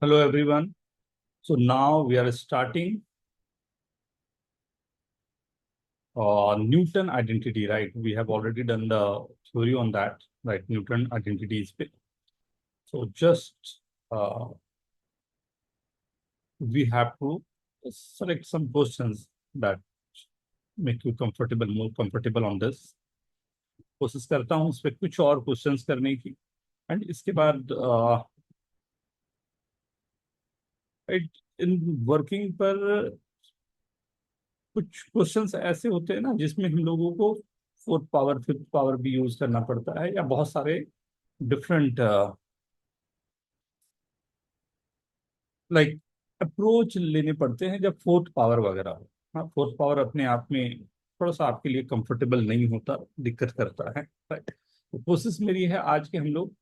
Hello everyone. So now we are starting Newton identity, right? We have already done the theory on that, right? Newton identity is big. So just uh, we have to select some questions that make you comfortable, more comfortable on this. कोशिश करता हूँ उस पर कुछ और questions करने की and इसके बाद इन वर्किंग पर कुछ क्वेश्चंस ऐसे होते हैं ना जिसमें हम लोगों को फोर्थ पावर फिफ्थ पावर भी यूज करना पड़ता है या बहुत सारे डिफरेंट लाइक अप्रोच लेने पड़ते हैं जब फोर्थ पावर वगैरह हो। हाँ, फोर्थ पावर अपने आप में थोड़ा सा आपके लिए कंफर्टेबल नहीं होता, दिक्कत करता है, राइट। तो कोशिश मेरी है आज के हम लोग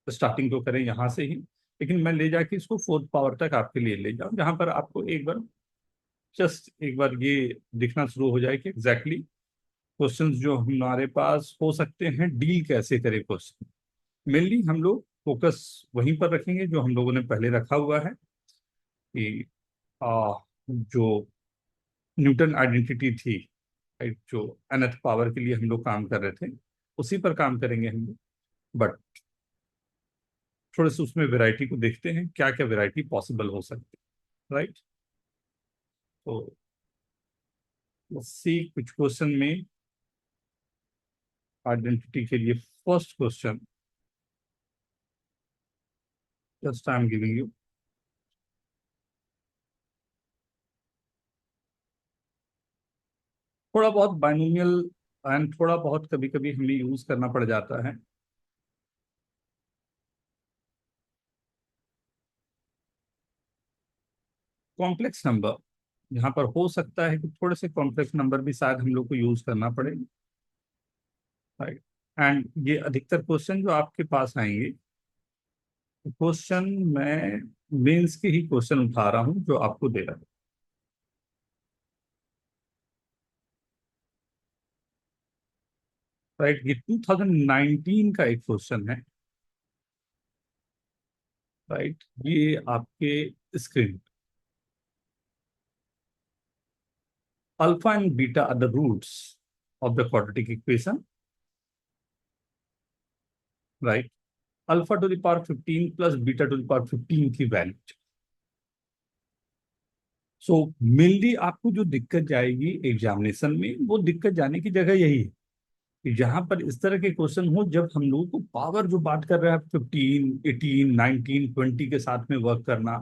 स्टार्टिंग तो करें यहाँ से ही, लेकिन मैं ले जाके इसको फोर्थ पावर तक आपके लिए ले जाऊं जहां पर आपको एक बार जस्ट एक बार ये दिखना शुरू हो जाए कि एग्जैक्टली क्वेश्चंस जो हमारे पास हो सकते हैं डील कैसे करें क्वेश्चन। मेनली हम लोग फोकस वहीं पर रखेंगे जो हम लोगों ने पहले रखा हुआ है कि जो न्यूटन आइडेंटिटी थी, राइट, जो nth पावर के लिए हम लोग काम कर रहे थे उसी पर काम करेंगे हम लोग। बट थोड़े से उसमें वैरायटी को देखते हैं क्या क्या वैरायटी पॉसिबल हो सकती है, राइट। तो सी कुछ क्वेश्चन में आइडेंटिटी के लिए first question just I am giving you. थोड़ा बहुत बाइनोमियल एंड थोड़ा बहुत कभी कभी हमें यूज करना पड़ जाता है। कॉम्प्लेक्स नंबर यहाँ पर हो सकता है कि थोड़े से कॉम्प्लेक्स नंबर भी शायद हम लोग को यूज करना पड़े, राइट। एंड ये अधिकतर क्वेश्चन जो आपके पास आएंगे, क्वेश्चन मैं मेंस के ही क्वेश्चन उठा रहा हूँ जो आपको दे रहा हूँ, राइट। ये 2019 का एक क्वेश्चन है, राइट। ये आपके screen, alpha and beta are the roots of the quadratic equation, right. Alpha to the power 15 plus beta to the power 15 की वैल्यू। सो मेनली आपको जो दिक्कत जाएगी एग्जामिनेशन में वो दिक्कत जाने की जगह यही है कि जहां पर इस तरह के क्वेश्चन हो जब हम लोगों को पावर जो बात कर रहे हैं 15 18 19 20 के साथ में वर्क करना।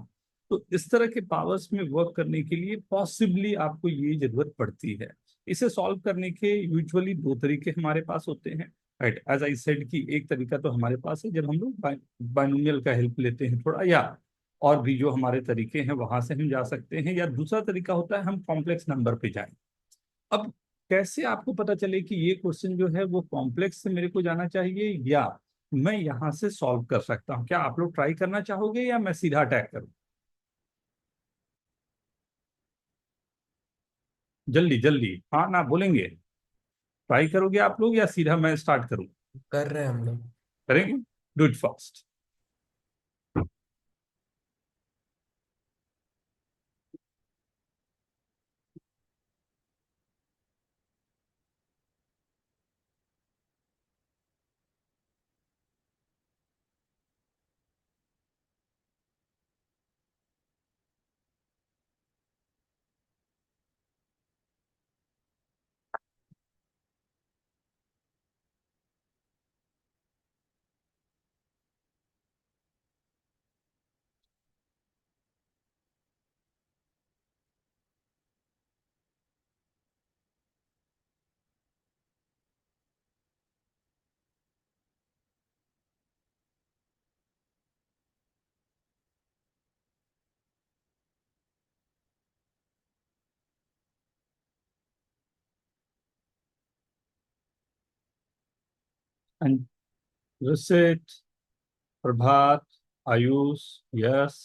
तो इस तरह के पावर्स में वर्क करने के लिए पॉसिबली आपको ये जरूरत पड़ती है। इसे सॉल्व करने के यूजुअली दो तरीके हमारे पास होते हैं, राइट। एज आई सेड कि एक तरीका तो हमारे पास है जब हम लोग बाइनोमियल का हेल्प लेते हैं थोड़ा, या और भी जो हमारे तरीके हैं वहां से हम जा सकते हैं, या दूसरा तरीका होता है हम कॉम्प्लेक्स नंबर पे जाएं। अब कैसे आपको पता चले कि ये क्वेश्चन जो है वो कॉम्प्लेक्स से मेरे को जाना चाहिए या मैं यहां से सॉल्व कर सकता हूं? क्या आप लोग ट्राई करना चाहोगे या मैं सीधा अटैक करूं? जल्दी जल्दी हाँ ना बोलेंगे। ट्राई करोगे आप लोग या सीधा मैं स्टार्ट करूं? कर रहे हैं हम लोग। करेंगे, do it fast. Rishit, Prabhat, Ayush, Yash,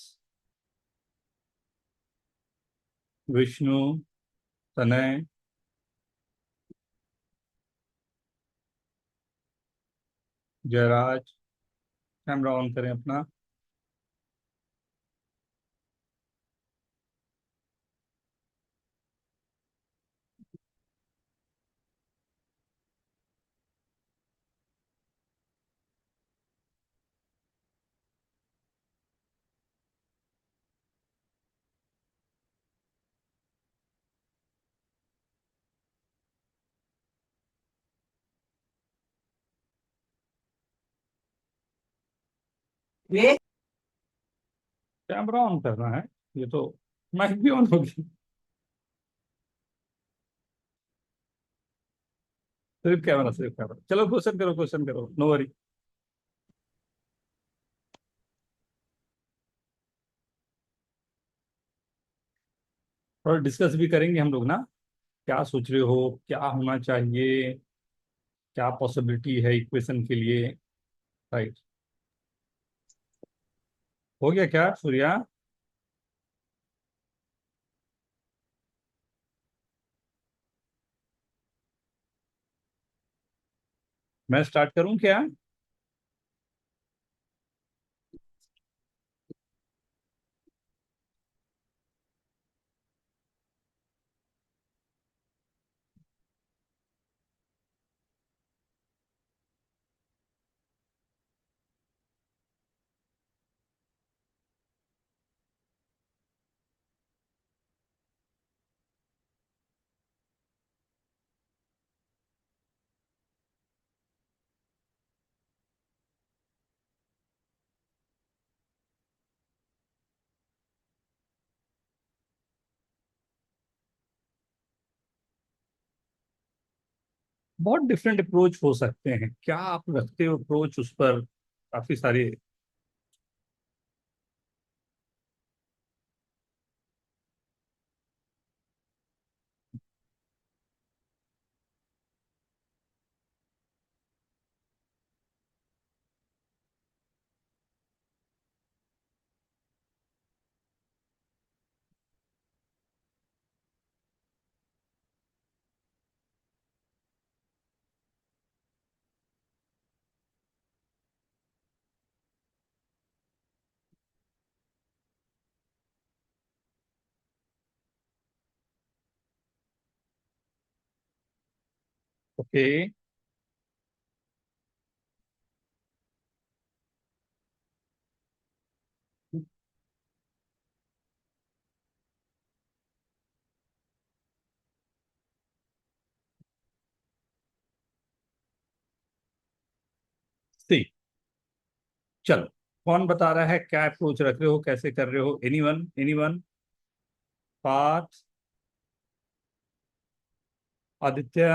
Vishnu, Tanay, Jayraj. Camera on करें अपना। कैमरा ऑन करना है, ये तो माइक भी ऑन होगी। सिर्फ कैमरा, चलो क्वेश्चन करो, नो वरी। थोड़ा डिस्कस भी करेंगे हम लोग ना, क्या सोच रहे हो, क्या होना चाहिए, क्या पॉसिबिलिटी है इक्वेशन के लिए। राइट। हो गया क्या सूर्या? मैं स्टार्ट करूं क्या? बहुत डिफरेंट अप्रोच हो सकते हैं, क्या आप रखते हो अप्रोच उस पर, काफी सारे। ओके। सी, चलो, कौन बता रहा है, क्या अप्रोच रख रहे हो, कैसे कर रहे हो? Anyone, anyone? Parth, Aditya?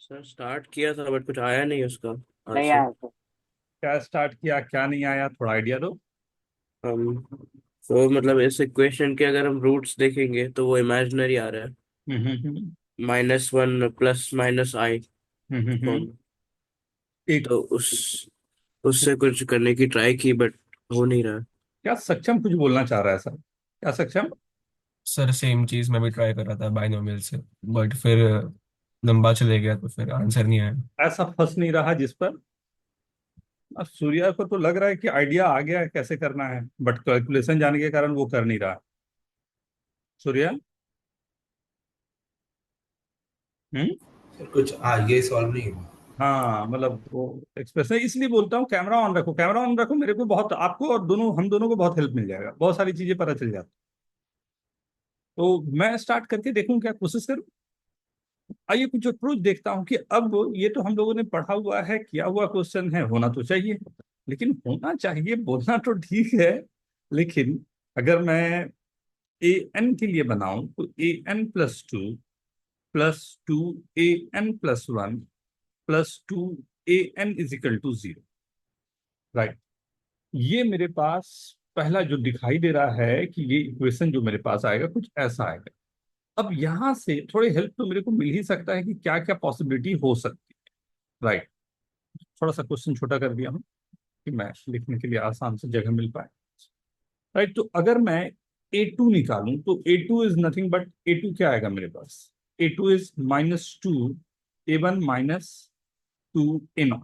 Sir start किया था बट कुछ आया नहीं उसका नहीं आंसर। आया सर। क्या स्टार्ट किया, क्या नहीं आया, थोड़ा आइडिया दो। हम तो मतलब इस इक्वेशन के अगर हम रूट्स देखेंगे तो वो इमेजिनरी आ रहा है। हम्म। -1 प्लस माइनस आई हम्म। फॉर्म। एक, तो उससे कुछ करने की ट्राई की बट हो नहीं रहा। क्या सक्षम कुछ बोलना चाह रहा है सर? क्या सक्षम? सर सेम चीज मैं भी ट्राई कर रहा था बाइनोमियल से, बट फिर लंबा चले गया तो फिर आंसर नहीं आया। ऐसा फंस नहीं रहा जिस पर, अब सूर्या को तो लग रहा है कि आइडिया आ गया है कैसे करना है, बट कैलकुलेशन जाने के कारण वो कर नहीं रहा। सूर्या? हम्म। कुछ ये सॉल्व नहीं हुआ। हाँ, मतलब वो एक्सप्रेशन, इसलिए बोलता हूँ कैमरा ऑन रखो, कैमरा ऑन रखो, मेरे को बहुत, आपको और दोनों, हम दोनों को बहुत हेल्प मिल जाएगा, बहुत सारी चीजें पता चल जाती। तो मैं स्टार्ट करके देखूं, क्या कोशिश करूं? आइए कुछ अप्रोच देखता हूँ कि अब ये तो हम लोगों ने पढ़ा हुआ है, किया हुआ क्वेश्चन है, होना तो चाहिए। लेकिन होना चाहिए बोलना तो ठीक है, लेकिन अगर मैं ए एन के लिए बनाऊं तो an+2 + 2 an+1 +2 an = 0। राइट। ये मेरे पास पहला जो दिखाई दे रहा है कि ये इक्वेशन जो मेरे पास आएगा कुछ ऐसा आएगा। अब यहां से थोड़ी हेल्प तो मेरे को मिल ही सकता है कि क्या क्या पॉसिबिलिटी हो सकती है। राइट। थोड़ा सा क्वेश्चन छोटा कर दिया हूं कि मैं लिखने के लिए आसान से जगह मिल पाए। राइट। तो अगर मैं A2 निकालूं तो A2 is nothing but, A2 क्या आएगा मेरे पास? A2 is -2 A1 - 2 A0।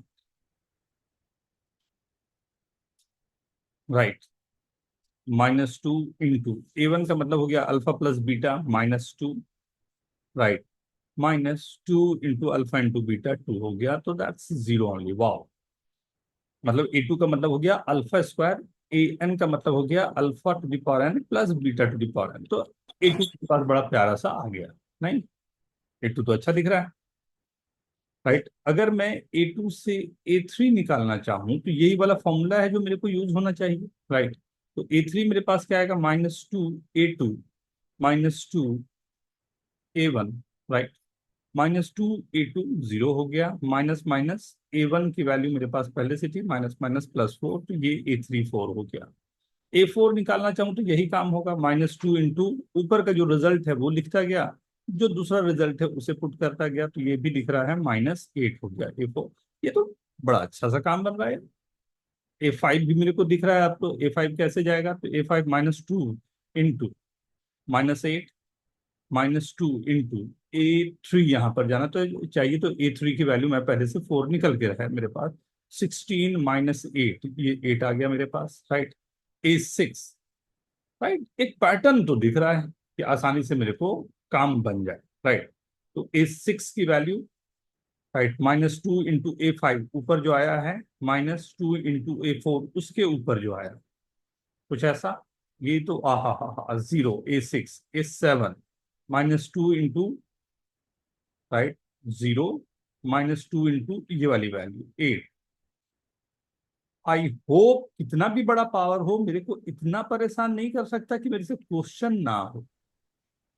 Right. -2 × A1 का मतलब हो गया alpha plus beta -2। Right. -2 × alpha × beta 2 हो गया, तो दैट्स 0 ओनली। वाओ। मतलब A2 का मतलब हो गया अल्फा स्क्वायर, AN का मतलब हो गया alpha to the power n plus beta to the power n। तो A2 के पास बड़ा प्यारा सा आ गया। नहीं? A2 तो अच्छा दिख रहा है। राइट। अगर मैं A2 से A3 निकालना चाहूं तो यही वाला फॉर्मूला है जो मेरे को यूज होना चाहिए, राइट। तो A3 मेरे पास क्या आएगा, -2 A2 -2 A1, राइट। -2 A2 0 हो गया, माइनस माइनस A1 की वैल्यू मेरे पास पहले से थी, माइनस माइनस +4, तो ये A3 4 हो गया। A4 निकालना चाहूं तो यही काम होगा, -2 इंटू ऊपर का जो रिजल्ट है वो लिखता गया, जो दूसरा रिजल्ट है उसे पुट करता गया, तो ये भी दिख रहा है -8 हो गया A4। ये तो बड़ा अच्छा सा काम बन रहा है। A5 भी मेरे को दिख रहा है आपको, A5 कैसे जाएगा, तो A5 -2 इंटू -8 -2 इंटू A3, यहाँ पर जाना तो चाहिए, तो A3 की वैल्यू मैं पहले से 4 निकल के रहा है मेरे पास, 16 -8, ये 8 आ गया मेरे पास, राइट। A6, right. एक पैटर्न तो दिख रहा है कि आसानी से मेरे को काम बन जाए, राइट। तो A6 की वैल्यू, राइट, -2 इंटू A5 ऊपर जो आया है, -2 इंटू A4 उसके ऊपर जो आया, कुछ ऐसा। ये तो हा 0, A6 A7 -2 into, right, 0 -2 into ये वाली वैल्यू 8। आई होप कितना भी बड़ा पावर हो मेरे को इतना परेशान नहीं कर सकता कि मेरे से क्वेश्चन ना हो,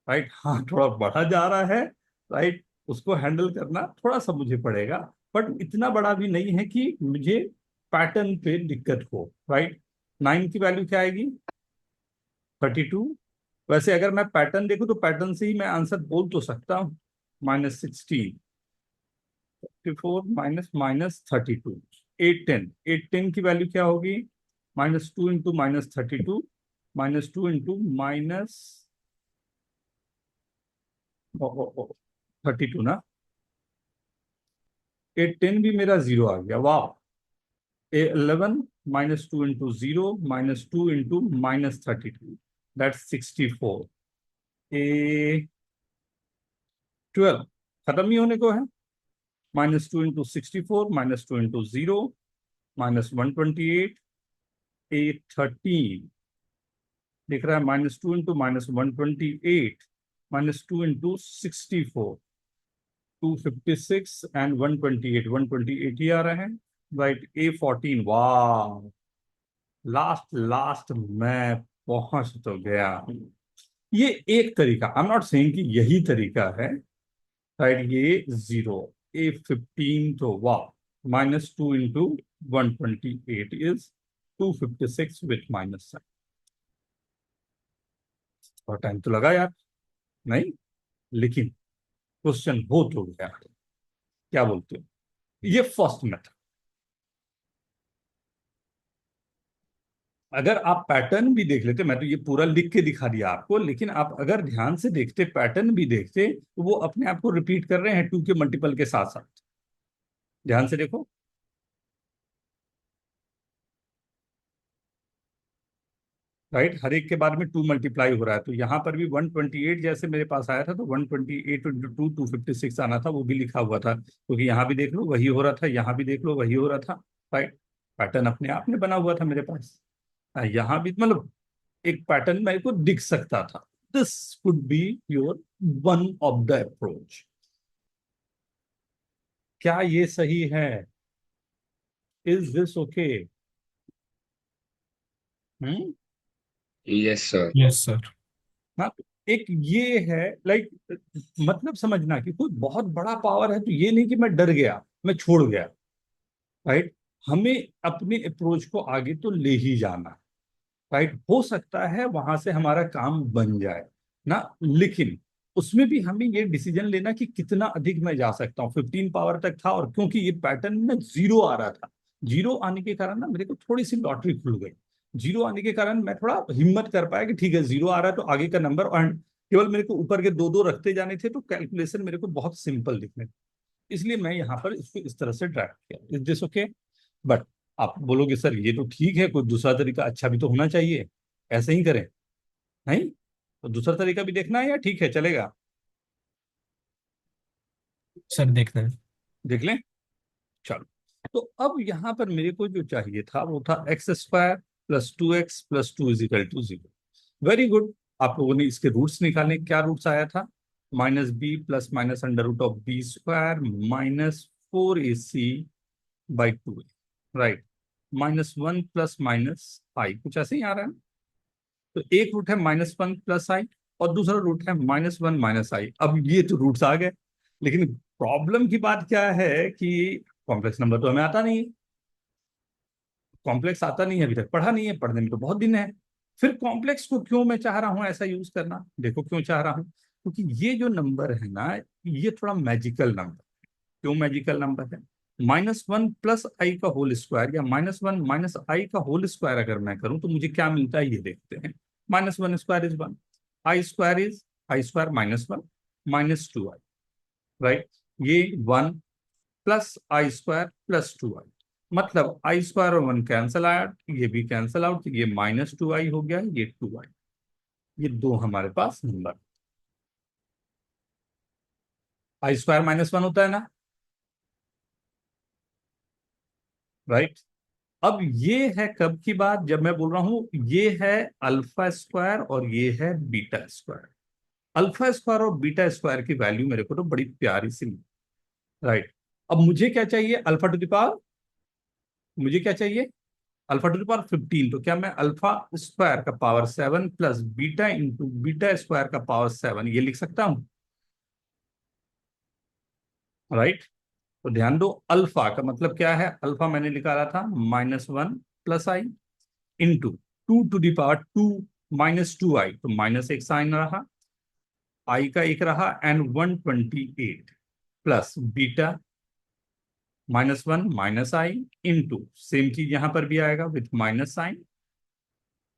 राइट। हाँ, थोड़ा बढ़ा जा रहा है, राइट, उसको हैंडल करना थोड़ा सा मुझे पड़ेगा, बट इतना बड़ा भी नहीं है कि मुझे पैटर्न पे दिक्कत हो, राइट। 9 की वैल्यू क्या आएगी, 32। वैसे अगर मैं पैटर्न देखूं तो पैटर्न से ही मैं आंसर बोल तो सकता हूँ, -16, 54 माइनस -32, 810 की वैल्यू क्या होगी, -2 इंटू -32, -2 इंटू माइनस 32 ना, 810 भी मेरा 0 आ गया, वाह। A11 -2 into 0 -2 into -32, that's 64। A12 खत्म ही होने को है, -2 इंटू 64 -2 इंटू 0 -128। A13 दिख रहा है, -2 इंटू -128 -2 इंटू 64, 256 एंड 128, 128 ही आ रहे हैं, राइट। A14, वाह, लास्ट लास्ट मैं पहुंच तो गया। ये एक तरीका, आई एम नॉट सेइंग कि यही तरीका है, राइट। ये 0, A15 तो वाह, -2 इंटू 128 इज 256 विथ माइनस, और टाइम तो लगा यार, नहीं, लेकिन क्वेश्चन हो तो गया, क्या बोलते हो। ये फर्स्ट मेथड। अगर आप पैटर्न भी देख लेते, मैं तो ये पूरा लिख के दिखा दिया आपको, लेकिन आप अगर ध्यान से देखते, पैटर्न भी देखते, तो वो अपने आप को रिपीट कर रहे हैं 2 के मल्टीपल के साथ साथ। ध्यान से देखो, राइट, हर एक के बाद में 2 मल्टीप्लाई हो रहा है, तो यहाँ पर भी 128 जैसे मेरे पास आया था, तो 128 इंटू 2 256 आना था, वो भी लिखा हुआ था, क्योंकि यहाँ भी देख लो वही हो रहा था, यहाँ भी देख लो वही हो रहा था, राइट। पैटर्न अपने आप में बना हुआ था मेरे पास। यहाँ भी मतलब एक पैटर्न मेरे को दिख सकता था। This could be your one of the approach. क्या ये सही है, is this okay. Hmm. Yes sir. Yes sir. हाँ, तो एक ये है, लाइक, मतलब समझना कि कोई बहुत बड़ा पावर है तो ये नहीं कि मैं डर गया, मैं छोड़ गया, राइट। हमें अपने अप्रोच को आगे तो ले ही जाना, राइट। हो सकता है वहां से हमारा काम बन जाए ना, लेकिन उसमें भी हमें ये डिसीजन लेना कि कितना अधिक मैं जा सकता हूँ। 15 पावर तक था, और क्योंकि ये पैटर्न में 0 आ रहा था, 0 आने के कारण ना मेरे को थोड़ी सी लॉटरी खुल गई। 0 आने के कारण मैं थोड़ा हिम्मत कर पाया कि ठीक है 0 आ रहा है तो आगे का नंबर, और केवल मेरे को ऊपर के दो दो रखते जाने थे, तो कैलकुलेशन मेरे को बहुत सिंपल दिखने, इसलिए मैं यहाँ पर इसको इस तरह से ड्रैग किया। Is this okay. बट आप बोलोगे सर ये तो ठीक है, कोई दूसरा तरीका अच्छा भी तो होना चाहिए, ऐसे ही करें, नहीं, तो दूसरा तरीका भी देखना है या ठीक है चलेगा। सर देखना है। देख लें, चलो। तो अब यहाँ पर मेरे को जो चाहिए था वो था x² + 2x + 2 = 0। Very good. आप लोगों ने इसके रूट्स निकाले, क्या रूट्स आया था, -b + -√(b², 4ac/2a, right. -1 plus minus i, कुछ ऐसे ही आ रहा है। तो एक रूट है -1 प्लस आई और दूसरा रूट है -1 माइनस आई। अब ये तो रूट्स आ गए, लेकिन प्रॉब्लम की बात क्या है कि कॉम्प्लेक्स नंबर तो हमें आता नहीं है। कॉम्प्लेक्स आता नहीं है, अभी तक पढ़ा नहीं है, पढ़ने में तो बहुत दिन है। फिर कॉम्प्लेक्स को क्यों मैं चाह रहा हूं ऐसा यूज करना, देखो क्यों चाह रहा हूं, क्योंकि ये जो नंबर है ना, ये थोड़ा मैजिकल नंबर। क्यों मैजिकल नंबर है? -1 प्लस आई का होल स्क्वायर या -1 माइनस आई का होल स्क्वायर अगर मैं करूं तो मुझे क्या मिलता है, ये देखते हैं। -1 square is 1, I square is I square -1 -2i, right. ये 1 प्लस आई स्क्वायर प्लस 2i, मतलब आई स्क्वायर और 1 कैंसल आउट, ये भी कैंसल आउट, ये -2i हो गया, ये 2i। ये दो हमारे पास नंबर। आई स्क्वायर -1 होता है ना, राइट। अब ये है कब की बात, जब मैं बोल रहा हूं ये है अल्फा स्क्वायर और ये है बीटा स्क्वायर। अल्फा स्क्वायर और बीटा स्क्वायर की वैल्यू मेरे को तो बड़ी प्यारी सी मिली, राइट। अब मुझे क्या चाहिए, अल्फा टू द पावर, मुझे क्या चाहिए, अल्फा टू द पावर 15। तो क्या मैं अल्फा स्क्वायर का power 7 plus beta into beta square का पावर 7 ये लिख सकता हूं, राइट। तो ध्यान दो, अल्फा का मतलब क्या है, अल्फा मैंने निकाला था -1 plus i into 2 to the power 2 -2i, तो माइनस एक साइन रहा, आई का एक रहा, and 128 plus beta -1 minus I into same चीज यहां पर भी आएगा विथ माइनस साइन,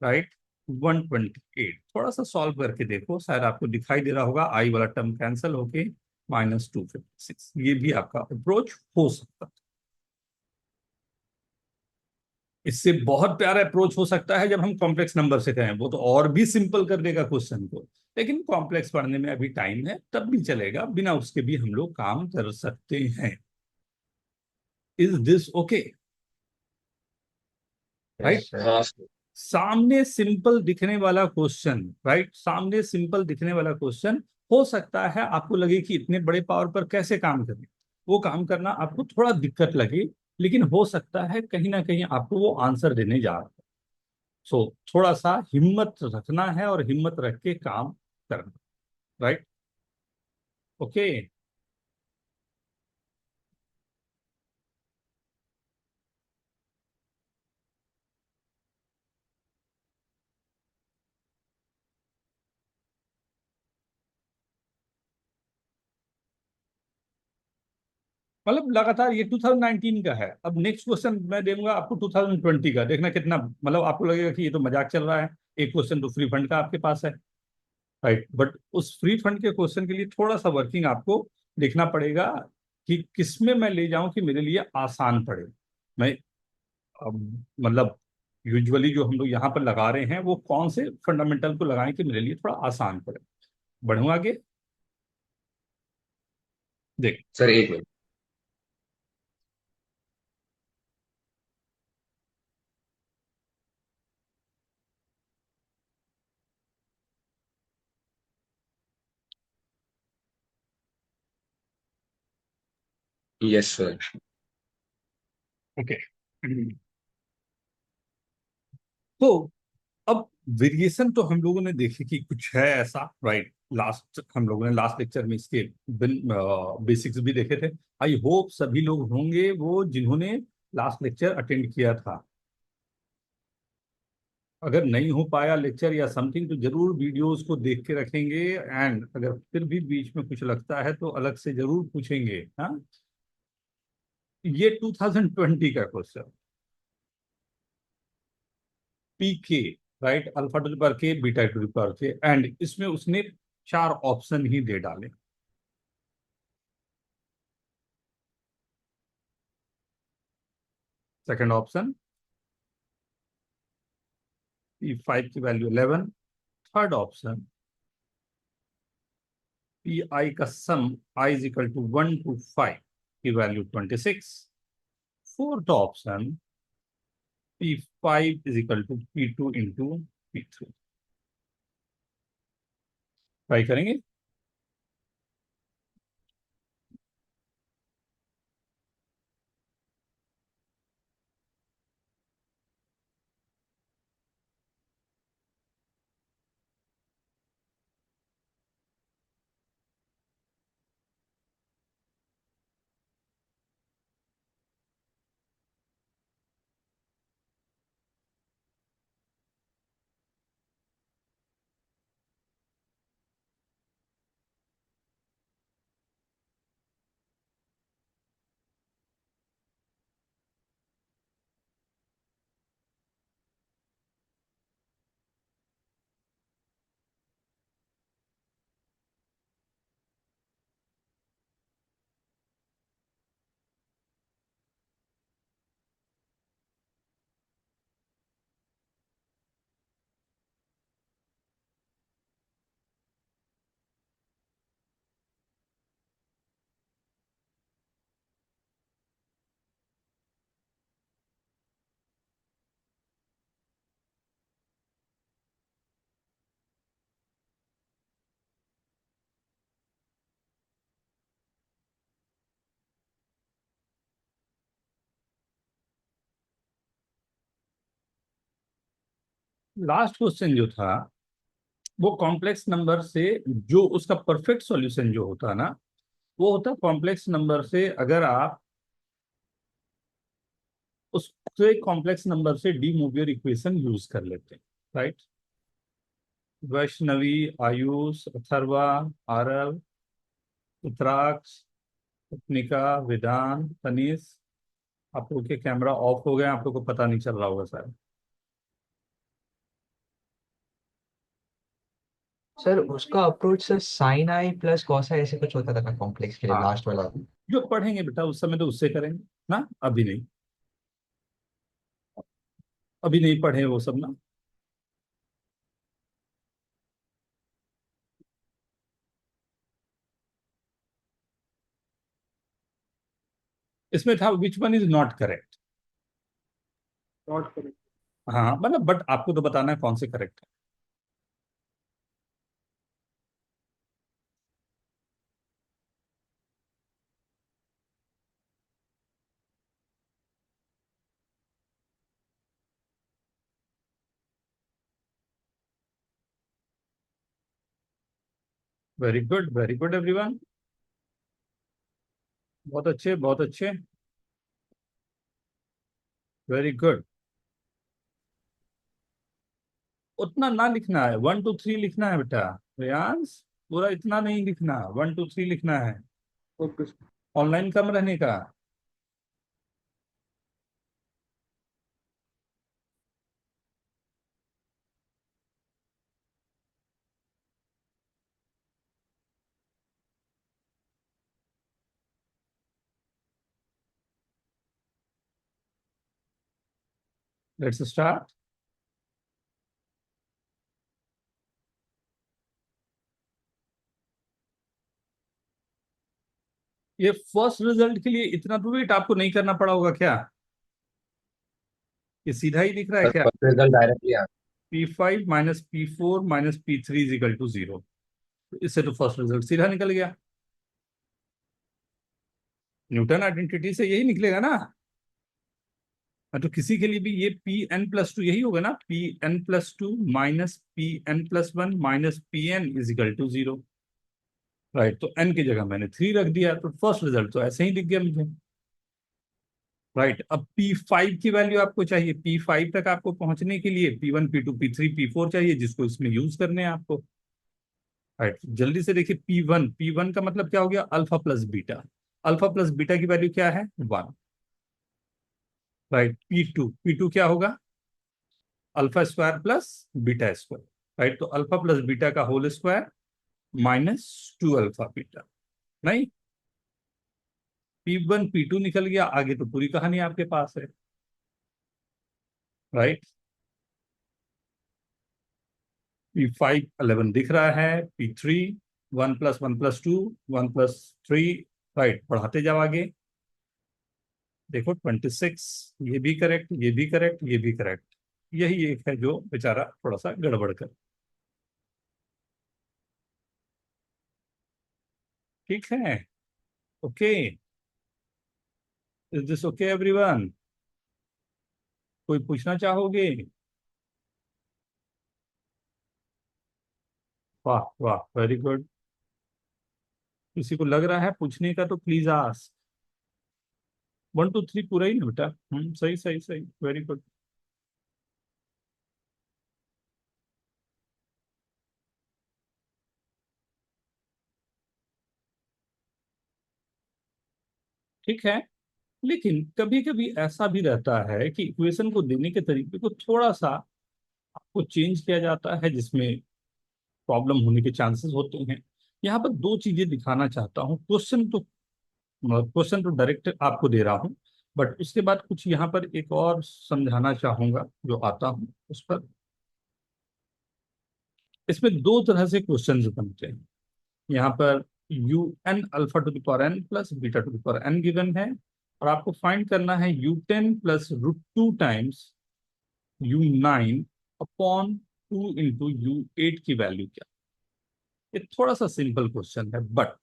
राइट। 128 थोड़ा सा सॉल्व करके देखो, शायद आपको दिखाई दे रहा होगा, आई वाला टर्म कैंसिल होके -256। ये भी आपका अप्रोच हो सकता है। इससे बहुत प्यारा अप्रोच हो सकता है जब हम कॉम्प्लेक्स नंबर से कहें, वो तो और भी सिंपल कर देगा क्वेश्चन को। लेकिन कॉम्प्लेक्स पढ़ने में अभी टाइम है, तब भी चलेगा, बिना उसके भी हम लोग काम कर सकते हैं। Is this okay, right. हाँ सर। सामने सिंपल दिखने वाला क्वेश्चन, राइट, सामने सिंपल दिखने वाला क्वेश्चन हो सकता है आपको लगे कि इतने बड़े पावर पर कैसे काम करें, वो काम करना आपको थोड़ा दिक्कत लगे, लेकिन हो सकता है कहीं ना कहीं आपको वो आंसर देने जा रहा है। सो थोड़ा सा हिम्मत रखना है और हिम्मत रख के काम करना, राइट। ओके। मतलब लगातार ये 2019 का है। अब नेक्स्ट क्वेश्चन मैं दूंगा आपको 2020 का, देखना कितना, मतलब आपको लगेगा कि ये तो मजाक चल रहा है, एक क्वेश्चन तो फ्री फंड का आपके पास है, राइट। बट उस फ्री फंड के क्वेश्चन के लिए थोड़ा सा वर्किंग आपको देखना पड़ेगा कि किसमें मैं ले जाऊं कि मेरे लिए आसान पड़े। मैं मतलब यूजुअली जो हम लोग यहाँ पर लगा रहे हैं वो कौन से फंडामेंटल को लगाएं कि मेरे लिए थोड़ा आसान पड़े। बढ़ूं आगे, देख। सर एक मिनट। Yes sir. ओके। तो अब वेरिएशन तो हम लोगों ने देखे कि कुछ है ऐसा, राइट। लास्ट हम लोगों ने लास्ट लेक्चर में इसके बेसिक्स भी देखे थे। आई होप सभी लोग होंगे वो जिन्होंने लास्ट लेक्चर अटेंड किया था। अगर नहीं हो पाया लेक्चर या समथिंग तो जरूर वीडियोस को देख के रखेंगे, एंड अगर फिर भी बीच में कुछ लगता है तो अलग से जरूर पूछेंगे। हाँ, ये 2020 का question, p k, right, alpha to the power k beta to the power k, and इसमें उसने चार ऑप्शन ही दे डाले। सेकंड ऑप्शन P5 की वैल्यू 11, थर्ड ऑप्शन Pi का sum I is equal to 1 to 5 की value 26, fourth option P5 is equal to P2 into P3। Try करेंगे। Last question जो था वो कॉम्प्लेक्स नंबर से, जो उसका परफेक्ट सॉल्यूशन जो होता है ना, वो होता है कॉम्प्लेक्स नंबर से अगर आप उससे कॉम्प्लेक्स नंबर से डी मोवियर इक्वेशन यूज कर लेते हैं, राइट। वैष्णवी, आयुष, अथर्वा, आरव, उत्तराक्ष, उपनिका, वेदांत, तनीष, आप लोग के कैमरा ऑफ हो गए, आप लोग को पता नहीं चल रहा होगा शायद। सर उसका अप्रोच सर साइन आई प्लस कॉस आई ऐसे कुछ होता था ना कॉम्प्लेक्स के लिए हाँ, लास्ट वाला। जो पढ़ेंगे बेटा उस समय तो उससे करेंगे ना, अभी नहीं, अभी नहीं पढ़े वो सब ना। इसमें था which one is not correct. Not correct. हाँ मतलब, बट आपको तो बताना है कौन से करेक्ट है। वेरी गुड एवरीवन, बहुत अच्छे बहुत अच्छे, वेरी गुड। उतना ना लिखना है, 1 2 3 लिखना है बेटा। रेयांश, पूरा इतना नहीं लिखना, 1 2 3 लिखना है। Okay sir. ऑनलाइन कम रहने का। Let's start. ये फर्स्ट रिजल्ट के लिए इतना तो वेट आपको नहीं करना पड़ा होगा क्या? ये सीधा ही दिख रहा है सर क्या? फर्स्ट रिजल्ट डायरेक्टली आ P5 minus P4 minus P3 is equal to 0। इससे तो फर्स्ट रिजल्ट सीधा निकल गया। न्यूटन आइडेंटिटी से यही निकलेगा ना। हाँ, तो किसी के लिए भी ये Pn+2 यही होगा ना, Pn+2 minus Pn+1 minus Pn is equal to 0। Right, तो n की जगह मैंने 3 रख दिया, तो फर्स्ट रिजल्ट तो ऐसे ही दिख गया मुझे। राइट, अब P5 की वैल्यू आपको चाहिए। P5 तक आपको पहुंचने के लिए P1 P2 P3 P4 चाहिए, जिसको इसमें यूज करने हैं आपको। राइट, जल्दी से देखिए, P1 का मतलब क्या हो गया? Alpha plus beta. Alpha plus beta की वैल्यू क्या है? 1। राइट, P2 क्या होगा? Alpha square plus beta square. Right, तो अल्फा प्लस बीटा का whole square minus 2 alpha beta. नहीं, P1 P2 निकल गया, आगे तो पूरी कहानी आपके पास है। राइट, P5 11 दिख रहा है। P3 1+1+2 1+3। राइट, बढ़ाते जाओ आगे, देखो 26, ये भी करेक्ट, ये भी करेक्ट, ये भी करेक्ट। यही एक है जो बेचारा थोड़ा सा गड़बड़ कर। ठीक है, okay, is this okay everyone? कोई पूछना चाहोगे? वाह वाह, वेरी गुड। किसी को लग रहा है पूछने का तो प्लीज आस्क। 1 2 3 पूरा ही ना बेटा? सही सही सही, वेरी गुड। ठीक है, लेकिन कभी कभी ऐसा भी रहता है कि इक्वेशन को देने के तरीके को थोड़ा सा आपको चेंज किया जाता है, जिसमें प्रॉब्लम होने के चांसेस होते हैं। यहाँ पर दो चीजें दिखाना चाहता हूँ। क्वेश्चन तो डायरेक्ट आपको दे रहा हूँ, बट उसके बाद कुछ यहाँ पर एक और समझाना चाहूंगा जो आता हूँ उस पर। इसमें दो तरह से क्वेश्चन बनते हैं। यहाँ पर UN alpha to the power n plus beta to the power n given है, और आपको फाइंड करना है U10 plus √2 times U9 upon 2 × U8 की वैल्यू क्या। ये थोड़ा सा सिंपल क्वेश्चन है, बट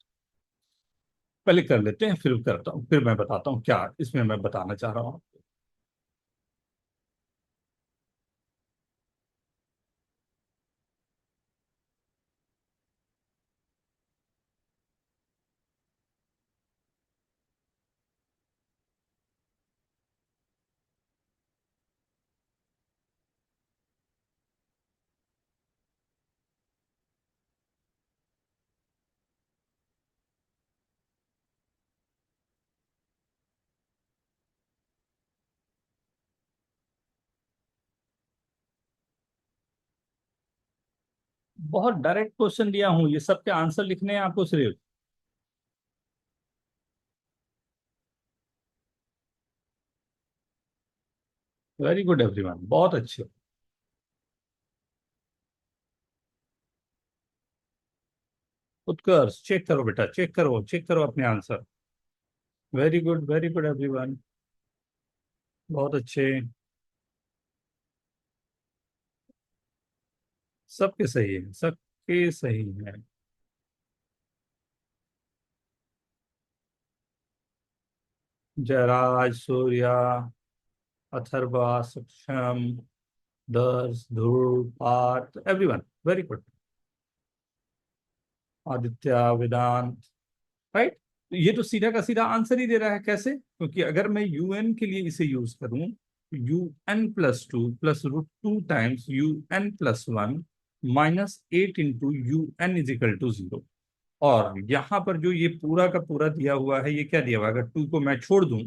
पहले कर लेते हैं, फिर करता हूँ, फिर मैं बताता हूँ क्या इसमें मैं बताना चाह रहा हूँ। बहुत डायरेक्ट क्वेश्चन लिया हूं, ये सबके आंसर लिखने हैं आपको सिर्फ। वेरी गुड एवरीवन, बहुत अच्छे। उत्कर्ष चेक करो बेटा, चेक करो अपने आंसर। वेरी गुड एवरीवन, बहुत अच्छे। सबके सही है, सबके सही है। Jayraj, Surya, Atharva, Saksham, Darsh, Dhruv, Parth, everyone very good. Aditya, Vedant, right. ये तो सीधा का सीधा आंसर ही दे रहा है। कैसे? क्योंकि अगर मैं यूएन के लिए इसे यूज करूं, UN+2 + √2 टाइम्स UN+1 -8 × UN = 0। और यहाँ पर जो ये पूरा का पूरा दिया हुआ है, ये क्या दिया हुआ है? अगर 2 को मैं छोड़ दूं,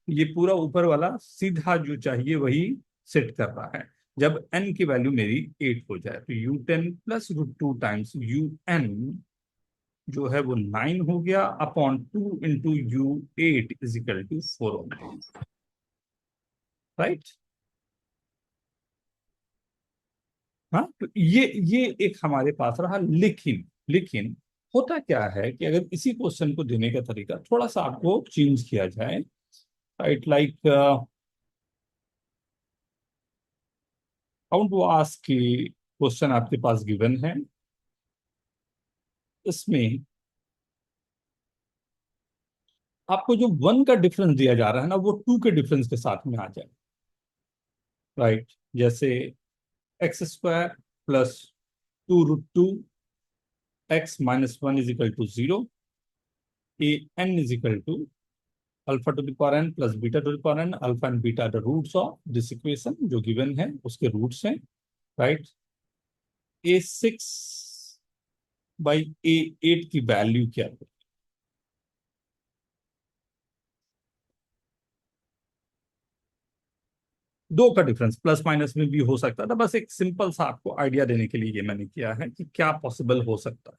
ये पूरा ऊपर वाला सीधा जो चाहिए वही सेट कर रहा है। जब n की वैल्यू मेरी 8 हो जाए तो U10 + √2 टाइम्स UN जो है वो 9 हो गया, अपॉन 2 × U8 = 4 हो गया। राइट। हाँ, तो ये एक हमारे पास रहा। लेकिन लेकिन होता क्या है कि अगर इसी क्वेश्चन को देने का तरीका थोड़ा सा आपको चेंज किया जाए, राइट, लाइक काउंट वो आस्क की क्वेश्चन आपके पास गिवन है, इसमें आपको जो 1 का डिफरेंस दिया जा रहा है ना, वो 2 के डिफरेंस के साथ में आ जाए। राइट। जैसे x² + 2√2 x-1 = 0, an α⁴n + β⁴n, alpha and beta the roots of this equation जो गिवन है उसके रूट्स हैं। राइट। A6/A8 की वैल्यू क्या है? 2 का डिफरेंस प्लस माइनस में भी हो सकता था, बस एक सिंपल सा आपको आइडिया देने के लिए ये मैंने किया है कि क्या पॉसिबल हो सकता है।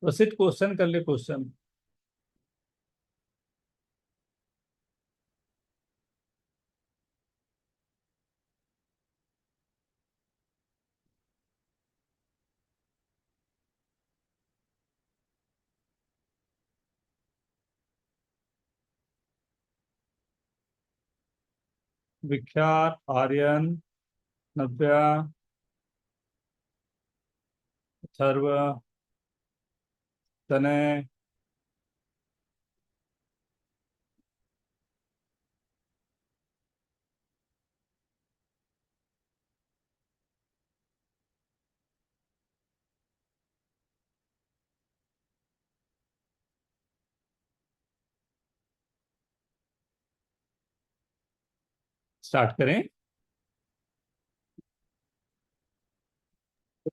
तो सिर्फ क्वेश्चन कर ले, क्वेश्चन। विख्यात, आर्यन, नव्या, अथर्व, तनय, स्टार्ट करें।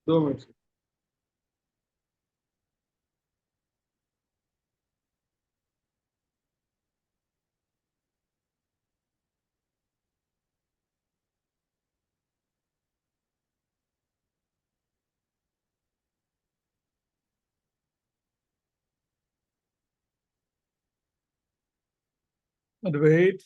2 मिनट। Wait.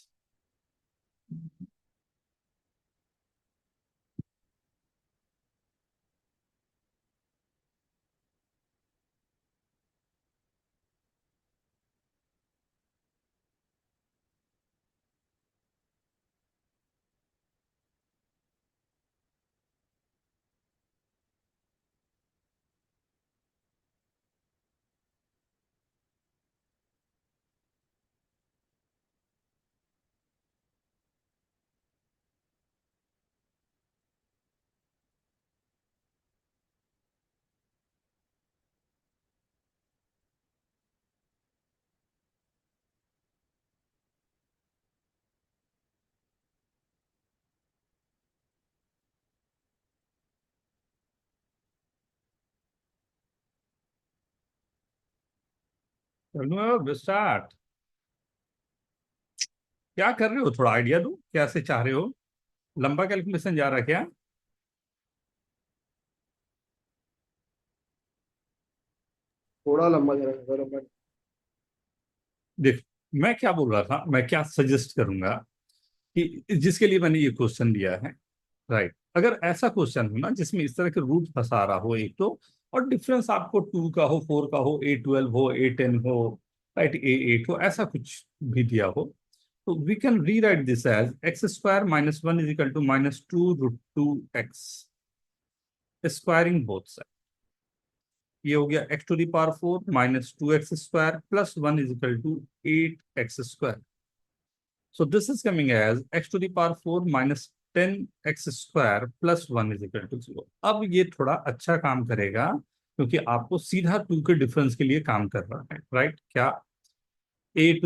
स्टार्ट। क्या कर रहे हो, थोड़ा आइडिया दो, कैसे चाह रहे हो? लंबा कैलकुलेशन जा रहा है क्या? थोड़ा लंबा चला ज़्यादा लंबा नहीं। देख, मैं क्या बोल रहा था, मैं क्या सजेस्ट करूंगा कि जिसके लिए मैंने ये क्वेश्चन दिया है, राइट, अगर ऐसा क्वेश्चन हो ना जिसमें इस तरह के रूट फंसा रहा हो एक तो, और डिफरेंस आपको 2 का हो, 4 का हो, A12 हो, A10 हो, राइट, A8 हो, ऐसा कुछ भी दिया हो, तो we can rewrite this as x² - 1 is equal to -2√2x, squaring both side. ये हो गया x⁴ -2x² + 1 is equal to 8x²। So this is coming as x⁴ - 10x² + 1 is equal to 0। अब ये थोड़ा अच्छा काम करेगा क्योंकि आपको सीधा 2 के डिफरेंस के लिए काम कर रहा है, राइट? क्या a⁴ -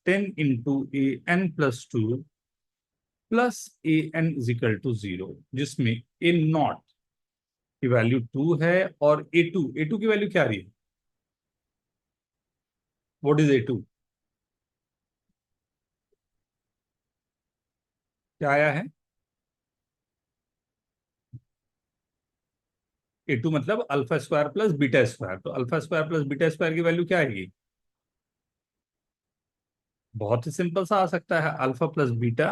10 into an+2 + an is equal to 0, जिसमें a0 की वैल्यू 2 है और a2 की वैल्यू क्या रही है? What is a2? क्या आया है? A2 मतलब α² + β²। तो α² + β² की वैल्यू क्या आएगी? बहुत ही सिंपल सा आ सकता है, alpha plus beta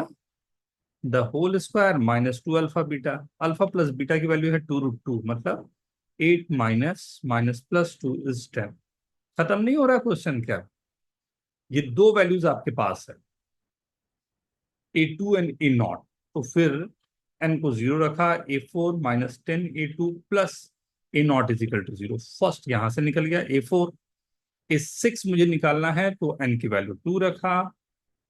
the whole square -2 α β। Alpha plus beta की वैल्यू है 2√2, मतलब 8 माइनस प्लस 2 इज 10। खत्म नहीं हो रहा क्वेश्चन क्या? ये दो वैल्यूज आपके पास है, A2 एंड A0। तो फिर n को 0 रखा, A4 - 10 A2 + A0 is equal to 0। First यहां से निकल गया A4। A6 मुझे निकालना है तो n की वैल्यू 2 रखा।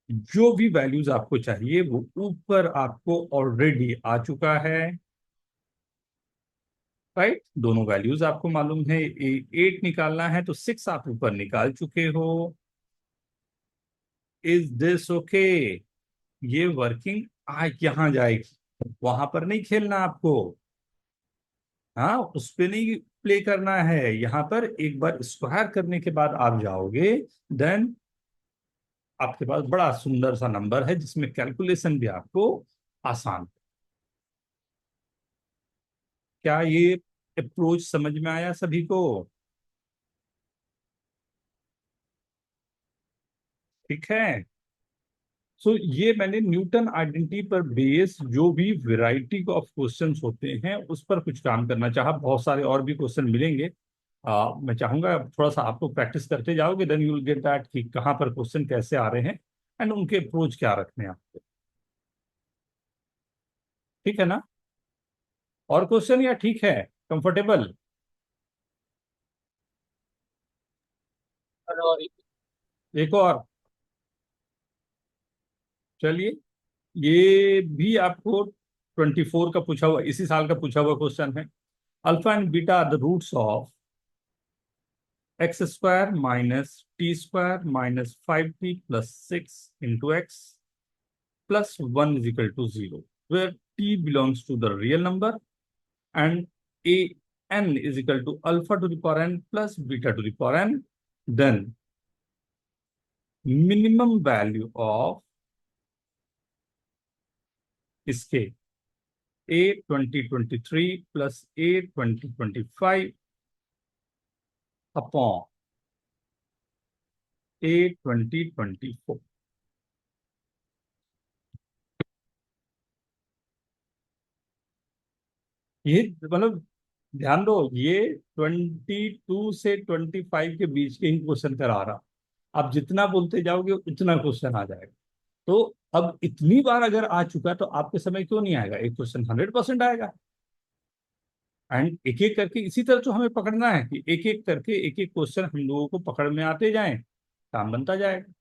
जो भी वैल्यूज आपको चाहिए वो ऊपर आपको ऑलरेडी आ चुका है, राइट? दोनों वैल्यूज आपको मालूम है। 8 निकालना है तो 6 आप ऊपर निकाल चुके हो। Is this okay? ये वर्किंग यहां जाएगी, वहां पर नहीं खेलना आपको। हाँ, उस पे नहीं प्ले करना है, यहां पर एक बार स्क्वायर करने के बाद आप जाओगे, देन आपके पास बड़ा सुंदर सा नंबर है जिसमें कैलकुलेशन भी आपको आसान। क्या ये अप्रोच समझ में आया सभी को? ठीक है। सो ये मैंने न्यूटन आइडेंटिटी पर बेस जो भी वैरायटी ऑफ क्वेश्चंस होते हैं उस पर कुछ काम करना चाहा। बहुत सारे और भी क्वेश्चन मिलेंगे। मैं चाहूंगा थोड़ा सा आप लोग प्रैक्टिस करते जाओगे, then you will get that कि कहाँ पर क्वेश्चन कैसे आ रहे हैं एंड उनके अप्रोच क्या रखने हैं आपको। ठीक है ना? और क्वेश्चन या ठीक है, कंफर्टेबल? एक और, चलिए। ये भी आपको 24 का पूछा हुआ, इसी साल का पूछा हुआ क्वेश्चन है। Alpha and beta are the roots of x² - t² - 5t + 6 into x plus 1 is equal to 0, where t belongs to the real number and a n is equal to alpha to the power n plus beta to the power n. Then minimum value of इसके a 2023 plus a 2025 upon A2024। ये मतलब ध्यान दो, ये 22 से 25 के बीच के ही question करा रहा। आप जितना बोलते जाओगे उतना क्वेश्चन आ जाएगा। तो अब इतनी बार अगर आ चुका तो आपके समय क्यों नहीं आएगा? एक क्वेश्चन 100% आएगा। एंड एक एक करके इसी तरह तो हमें पकड़ना है कि एक एक करके एक एक क्वेश्चन हम लोगों को पकड़ में आते जाएं, काम बनता जाएगा।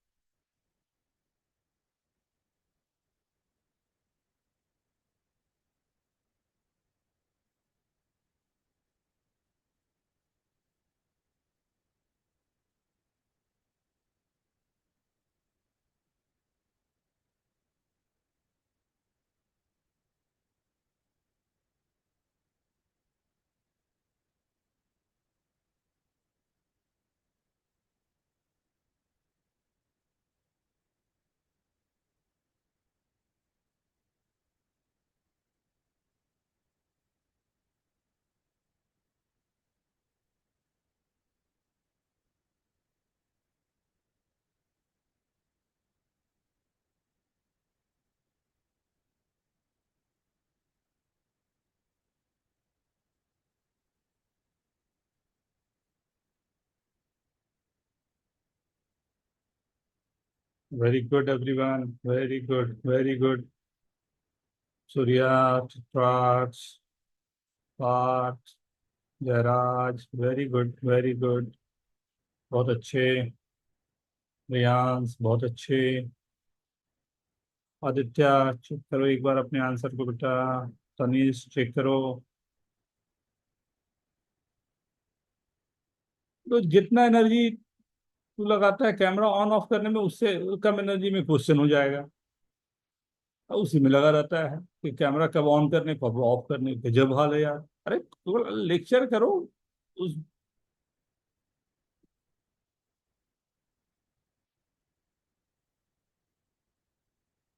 Very good everyone, very good, very good. Surya, Chitraksh, Parth, Jayraj, very good, very good. बहुत अच्छे। रियांश, बहुत अच्छे। आदित्य, चेक करो एक बार अपने आंसर को बेटा। तनीश, चेक करो। तो जितना एनर्जी तू लगाता है कैमरा ऑन ऑफ करने में, उससे कम एनर्जी में क्वेश्चन हो जाएगा। और उसी में लगा रहता है कि कैमरा कब ऑन करने कब ऑफ करने। गजब हाल है यार। अरे तो लेक्चर करो उस।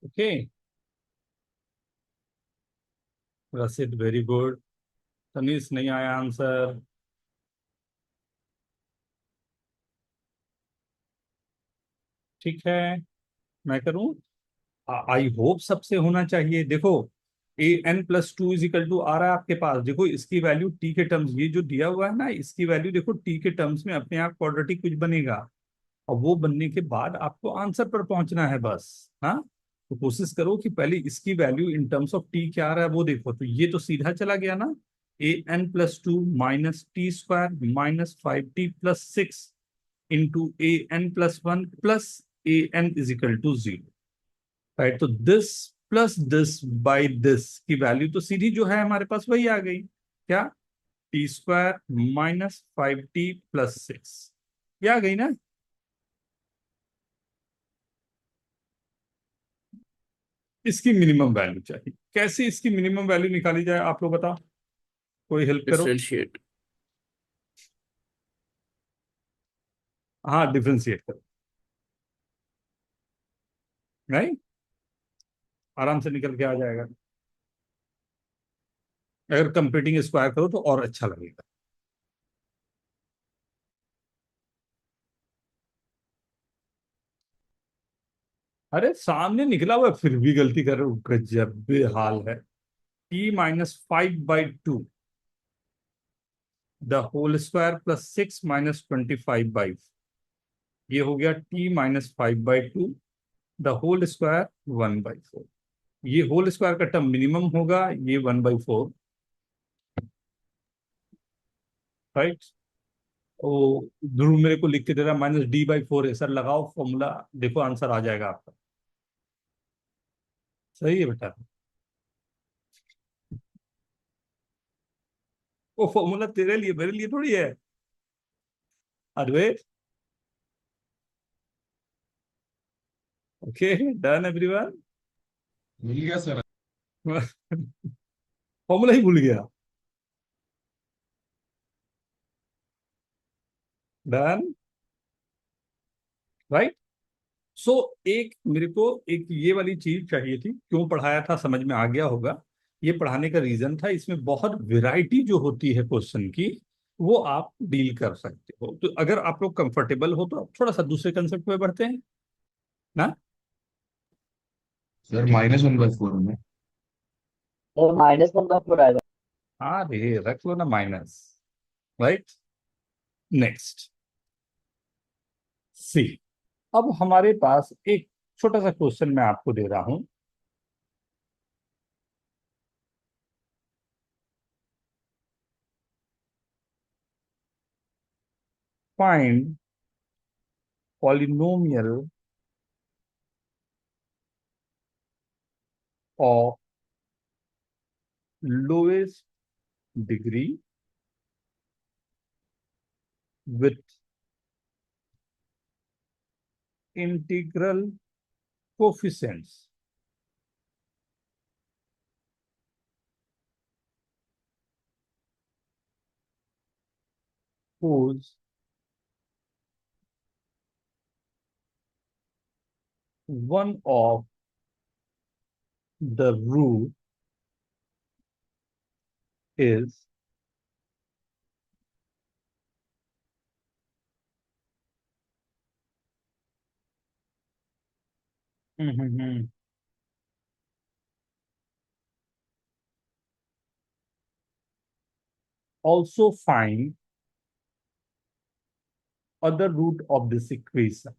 ओके। रसिद, वेरी गुड। तनीश, नहीं आया आंसर। ठीक है, मैं करूं। आई होप सबसे होना चाहिए। देखो, an+2 आ रहा है आपके पास। देखो इसकी वैल्यू t के टर्म्स, ये जो दिया हुआ है ना, इसकी वैल्यू देखो t के टर्म्स में अपने आप क्वाड्रेटिक कुछ बनेगा। और वो बनने के बाद आपको आंसर पर पहुंचना है बस। हाँ, तो कोशिश करो कि पहले इसकी value in terms of T क्या आ रहा है वो देखो। तो ये तो सीधा चला गया ना, an+2 -t² -5t+6 into an+1 plus an=0। Right, तो this plus this by this की वैल्यू तो सीधी जो है हमारे पास वही आ गई। क्या? t² -5t+6, ये आ गई ना। इसकी मिनिमम वैल्यू चाहिए। कैसे इसकी मिनिमम वैल्यू निकाली जाए आप लोग बताओ, कोई हेल्प करो। डिफरेंशिएट। हाँ, डिफ्रेंशिएट करो। नहीं, आराम से निकल के आ जाएगा। अगर कंप्लीटिंग स्क्वायर करो तो और अच्छा लगेगा। अरे सामने निकला हुआ है, फिर भी गलती कर रहे हो, गजब बेहाल है। t-5/2 द होल स्क्वायर +6 - 25/, ये हो गया t-5/2 द होल स्क्वायर 1/4। ये होल स्क्वायर का टर्म मिनिमम होगा, ये 1/4। राइट। ओ, ध्रुव मेरे को लिख के दे रहा -d/4 है। सर लगाओ फॉर्मूला, देखो आंसर आ जाएगा आपका। सही है बेटा। वो फॉर्मूला तेरे लिए, मेरे लिए थोड़ी है। अद्वैत, ओके, डन एवरीवन। मिल गया सर। फॉर्मूला ही भूल गया। Done, right. सो एक मेरे को एक ये वाली चीज चाहिए थी, क्यों पढ़ाया था समझ में आ गया होगा। ये पढ़ाने का रीजन था, इसमें बहुत वैरायटी जो होती है क्वेश्चन की, वो आप डील कर सकते हो। तो अगर आप लोग कंफर्टेबल हो तो आप थोड़ा सा दूसरे कंसेप्ट पे बढ़ते हैं ना। सर -1/4 में। तो -1/4 आएगा। हाँ रे, रख लो ना माइनस। राइट। नेक्स्ट सी। अब हमारे पास एक छोटा सा क्वेश्चन मैं आपको दे रहा हूं। Find polynomial of lowest degree with integral coefficients whose one of the root is also find other root of this equation।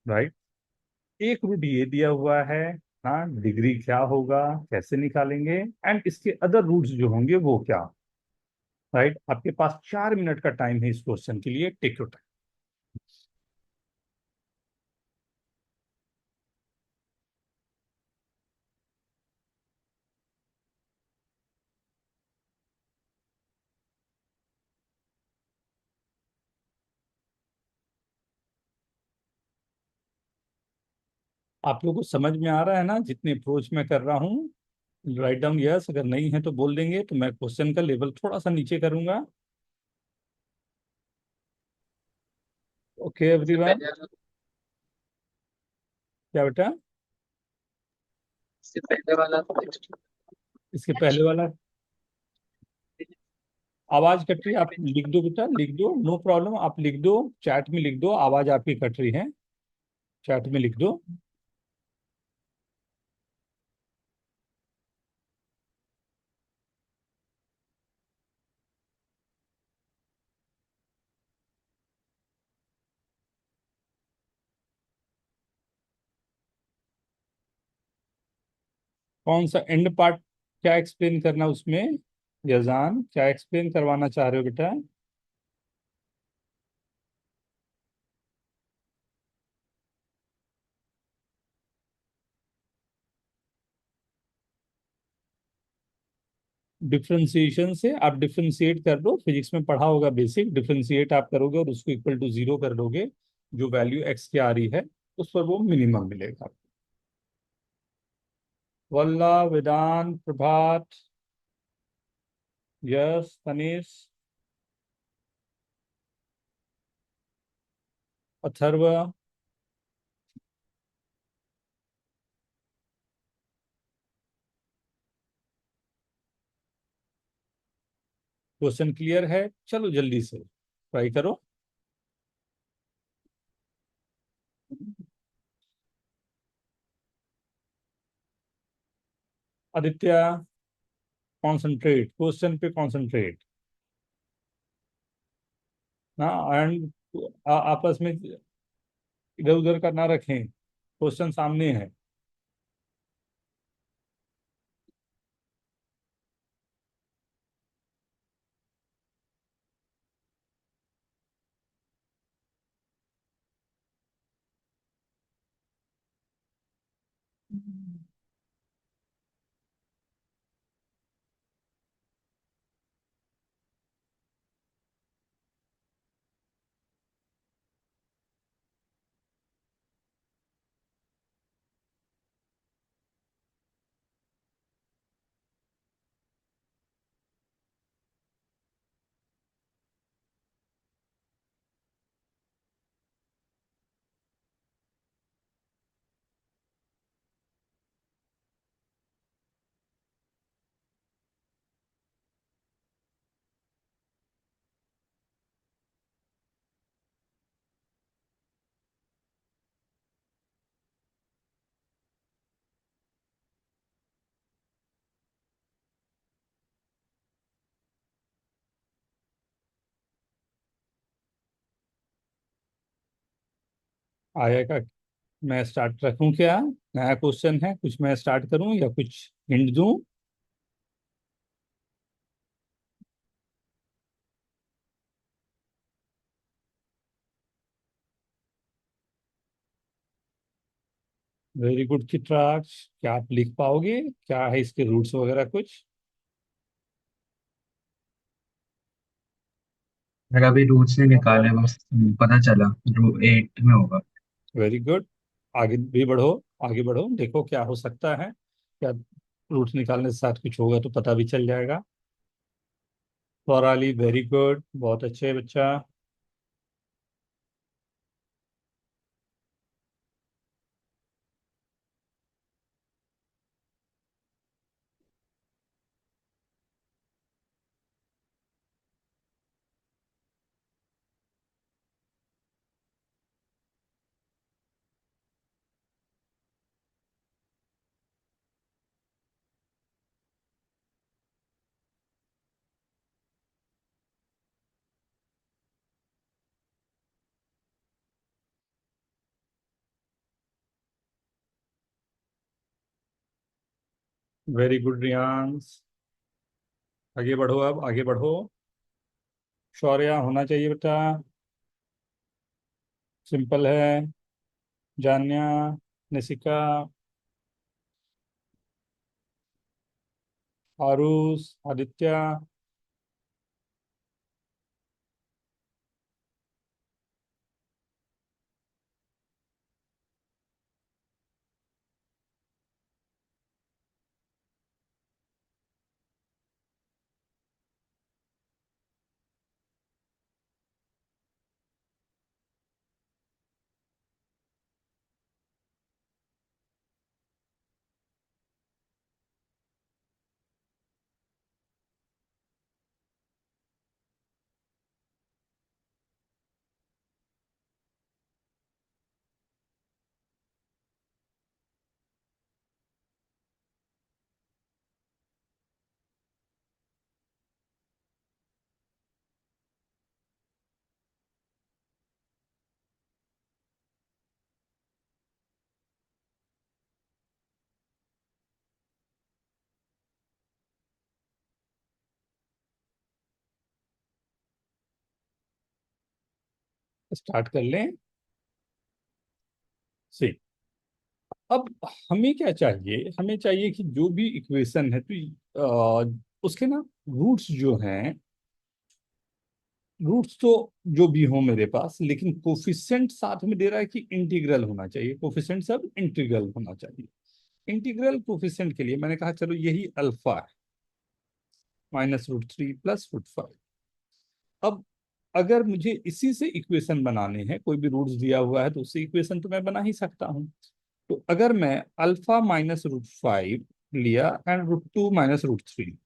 Right. एक रूट ये दिया हुआ है। हाँ, डिग्री क्या होगा, कैसे निकालेंगे, एंड इसके अदर रूट्स जो होंगे वो क्या। राइट। आपके पास 4 मिनट का टाइम है इस क्वेश्चन के लिए। Take your time. आप लोगों को समझ में आ रहा है ना जितने अप्रोच मैं कर रहा हूँ। राइट डाउन यस, अगर नहीं है तो बोल देंगे, तो मैं क्वेश्चन का लेवल थोड़ा सा नीचे करूंगा। Okay everyone. क्या बेटा? इससे पहले वाला इसके पहले वाला आवाज कट रही है, आप लिख दो बेटा, लिख दो, नो प्रॉब्लम, आप लिख दो, चैट में लिख दो, आवाज आपकी कट रही है, चैट में लिख दो। कौन सा एंड पार्ट, क्या एक्सप्लेन करना उसमें? यजान, क्या एक्सप्लेन करवाना चाह रहे हो बेटा? डिफ्रेंसिएशन से आप डिफ्रेंशिएट कर दो, फिजिक्स में पढ़ा होगा बेसिक। डिफ्रेंशिएट आप करोगे और उसको इक्वल टू 0 कर दोगे, जो वैल्यू एक्स की आ रही है उस पर वो मिनिमम मिलेगा। वल्ला, Vedant, Prabhat, yes, Tanish, Atharv. Question clear है? चलो जल्दी से ट्राई करो। आदित्य, कॉन्सेंट्रेट, क्वेश्चन पे कॉन्सेंट्रेट ना। एंड आपस में इधर उधर का ना रखें, क्वेश्चन सामने है। आएगा। मैं स्टार्ट रखूं क्या? नया क्वेश्चन है कुछ, मैं स्टार्ट करूं या कुछ हिंट दूं? वेरी गुड चित्राक्ष, क्या आप लिख पाओगे? क्या है इसके रूट्स वगैरह कुछ? मेरा अभी रूट्स नहीं निकाले, बस पता चला 8 में होगा। वेरी गुड, आगे भी बढ़ो, आगे बढ़ो, देखो क्या हो सकता है। क्या रूट्स निकालने के साथ कुछ होगा तो पता भी चल जाएगा। स्वराली वेरी गुड, बहुत अच्छे बच्चा। वेरी गुड रियांश, आगे बढ़ो, अब आगे बढ़ो। शौर्य होना चाहिए बेटा, सिंपल है। जान्या, निशिका, आरुष, आदित्य। स्टार्ट कर लें। सी, अब हमें क्या चाहिए? हमें चाहिए कि जो भी इक्वेशन है तो उसके ना रूट्स जो हैं, रूट्स तो जो भी हो मेरे पास, लेकिन कोफिशिएंट साथ में दे रहा है कि इंटीग्रल होना चाहिए। कोफिशिएंट सब इंटीग्रल होना चाहिए। इंटीग्रल कोफिशिएंट के लिए मैंने कहा चलो यही अल्फा है, -√3 प्लस √5। अब अगर मुझे इसी से इक्वेशन बनाने हैं, कोई भी रूट्स दिया हुआ है तो उससे इक्वेशन तो मैं बना ही सकता हूँ। तो अगर मैं अल्फा -√5 लिया एंड √2 -√3,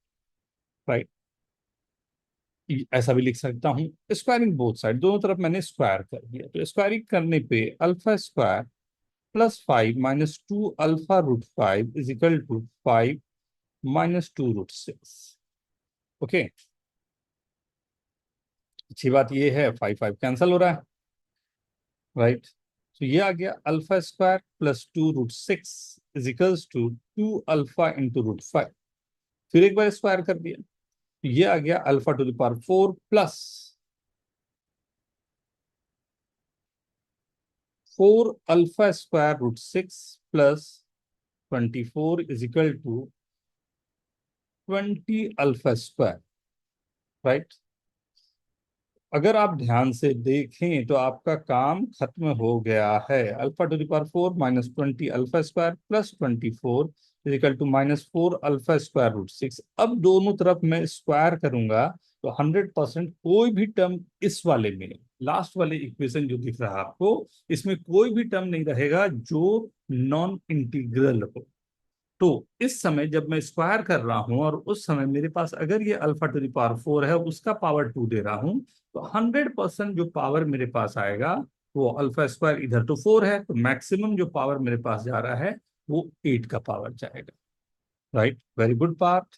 राइट, ऐसा भी लिख सकता हूँ। स्क्वायरिंग बोथ साइड, दोनों तरफ मैंने स्क्वायर कर दिया, तो स्क्वायरिंग करने पे alpha square +5 -2 alpha √5 is equal to 5 -2 √6। Okay, अच्छी बात ये है 5 5 कैंसिल हो रहा है, राइट। तो ये आ गया alpha square +2 √6 is equals to 2 alpha into √5। फिर एक बार स्क्वायर कर दिया, तो ये आ गया alpha to the power 4 plus 4 alpha square √6 plus 24 is equal to 20 alpha square, right. अगर आप ध्यान से देखें तो आपका काम खत्म हो गया है। Alpha to the power 4 -20 alpha square plus 24 is equal to -4 alpha square √6। अब दोनों तरफ मैं स्क्वायर करूंगा तो 100% कोई भी टर्म इस वाले में, लास्ट वाले इक्वेशन जो दिख रहा है आपको, इसमें कोई भी टर्म नहीं रहेगा जो नॉन इंटीग्रल हो। तो इस समय जब मैं स्क्वायर कर रहा हूं और उस समय मेरे पास अगर ये अल्फा टू द पावर 4 है, उसका पावर 2 दे रहा हूं, तो 100% जो पावर मेरे पास आएगा वो अल्फा स्क्वायर, इधर तो 4 है तो मैक्सिमम जो पावर मेरे पास जा रहा है वो 8 का पावर जाएगा, राइट। Very good part.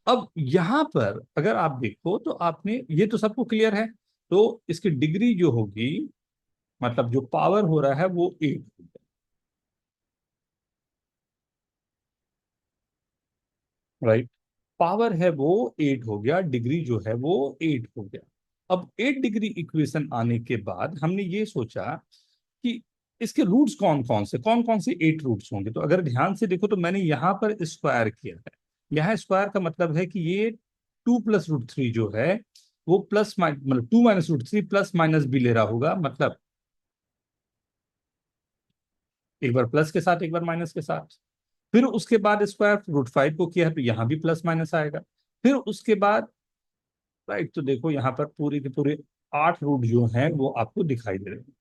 अब यहां पर अगर आप देखो तो आपने ये तो सबको क्लियर है, तो इसकी डिग्री जो होगी मतलब जो पावर हो रहा है वो 8 हो गया, राइट। पावर है वो 8 हो गया, डिग्री जो है वो 8 हो गया। अब 8 डिग्री इक्वेशन आने के बाद हमने ये सोचा कि इसके रूट्स कौन कौन से 8 रूट्स होंगे। तो अगर ध्यान से देखो तो मैंने यहाँ पर स्क्वायर किया है। यहाँ स्क्वायर का मतलब है कि ये 2 + √3 जो है वो मतलब 2 - √3 प्लस माइनस भी ले रहा होगा, मतलब एक बार प्लस के साथ एक बार माइनस के साथ। फिर उसके बाद स्क्वायर √5 को किया है तो यहाँ भी प्लस माइनस आएगा। फिर उसके बाद, राइट, तो देखो यहाँ पर पूरे के पूरे 8 रूट जो हैं वो आपको दिखाई दे रहे हैं।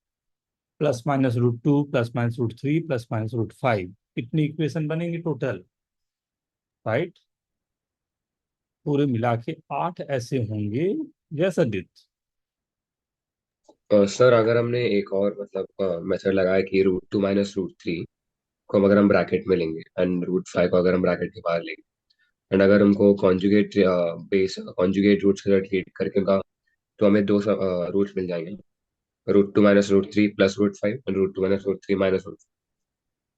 +-√2 +-√3 +-√5, कितनी इक्वेशन बनेंगी टोटल, राइट। पूरे मिला के 8 ऐसे होंगे। जैसा दिट। सर अगर हमने एक और मतलब मेथड लगाया कि √2 - √3 को अगर हम ब्रैकेट में लेंगे एंड √5 को अगर हम ब्रैकेट के बाहर लेंगे, एंड अगर हमको कॉन्जुगेट बेस कॉन्जुगेट रूट्स के साथ ट्रीट करके उनका, तो हमें दो रूट्स मिल जाएंगे, √2 - √3 +√5 एंड √2 - √3 -√5।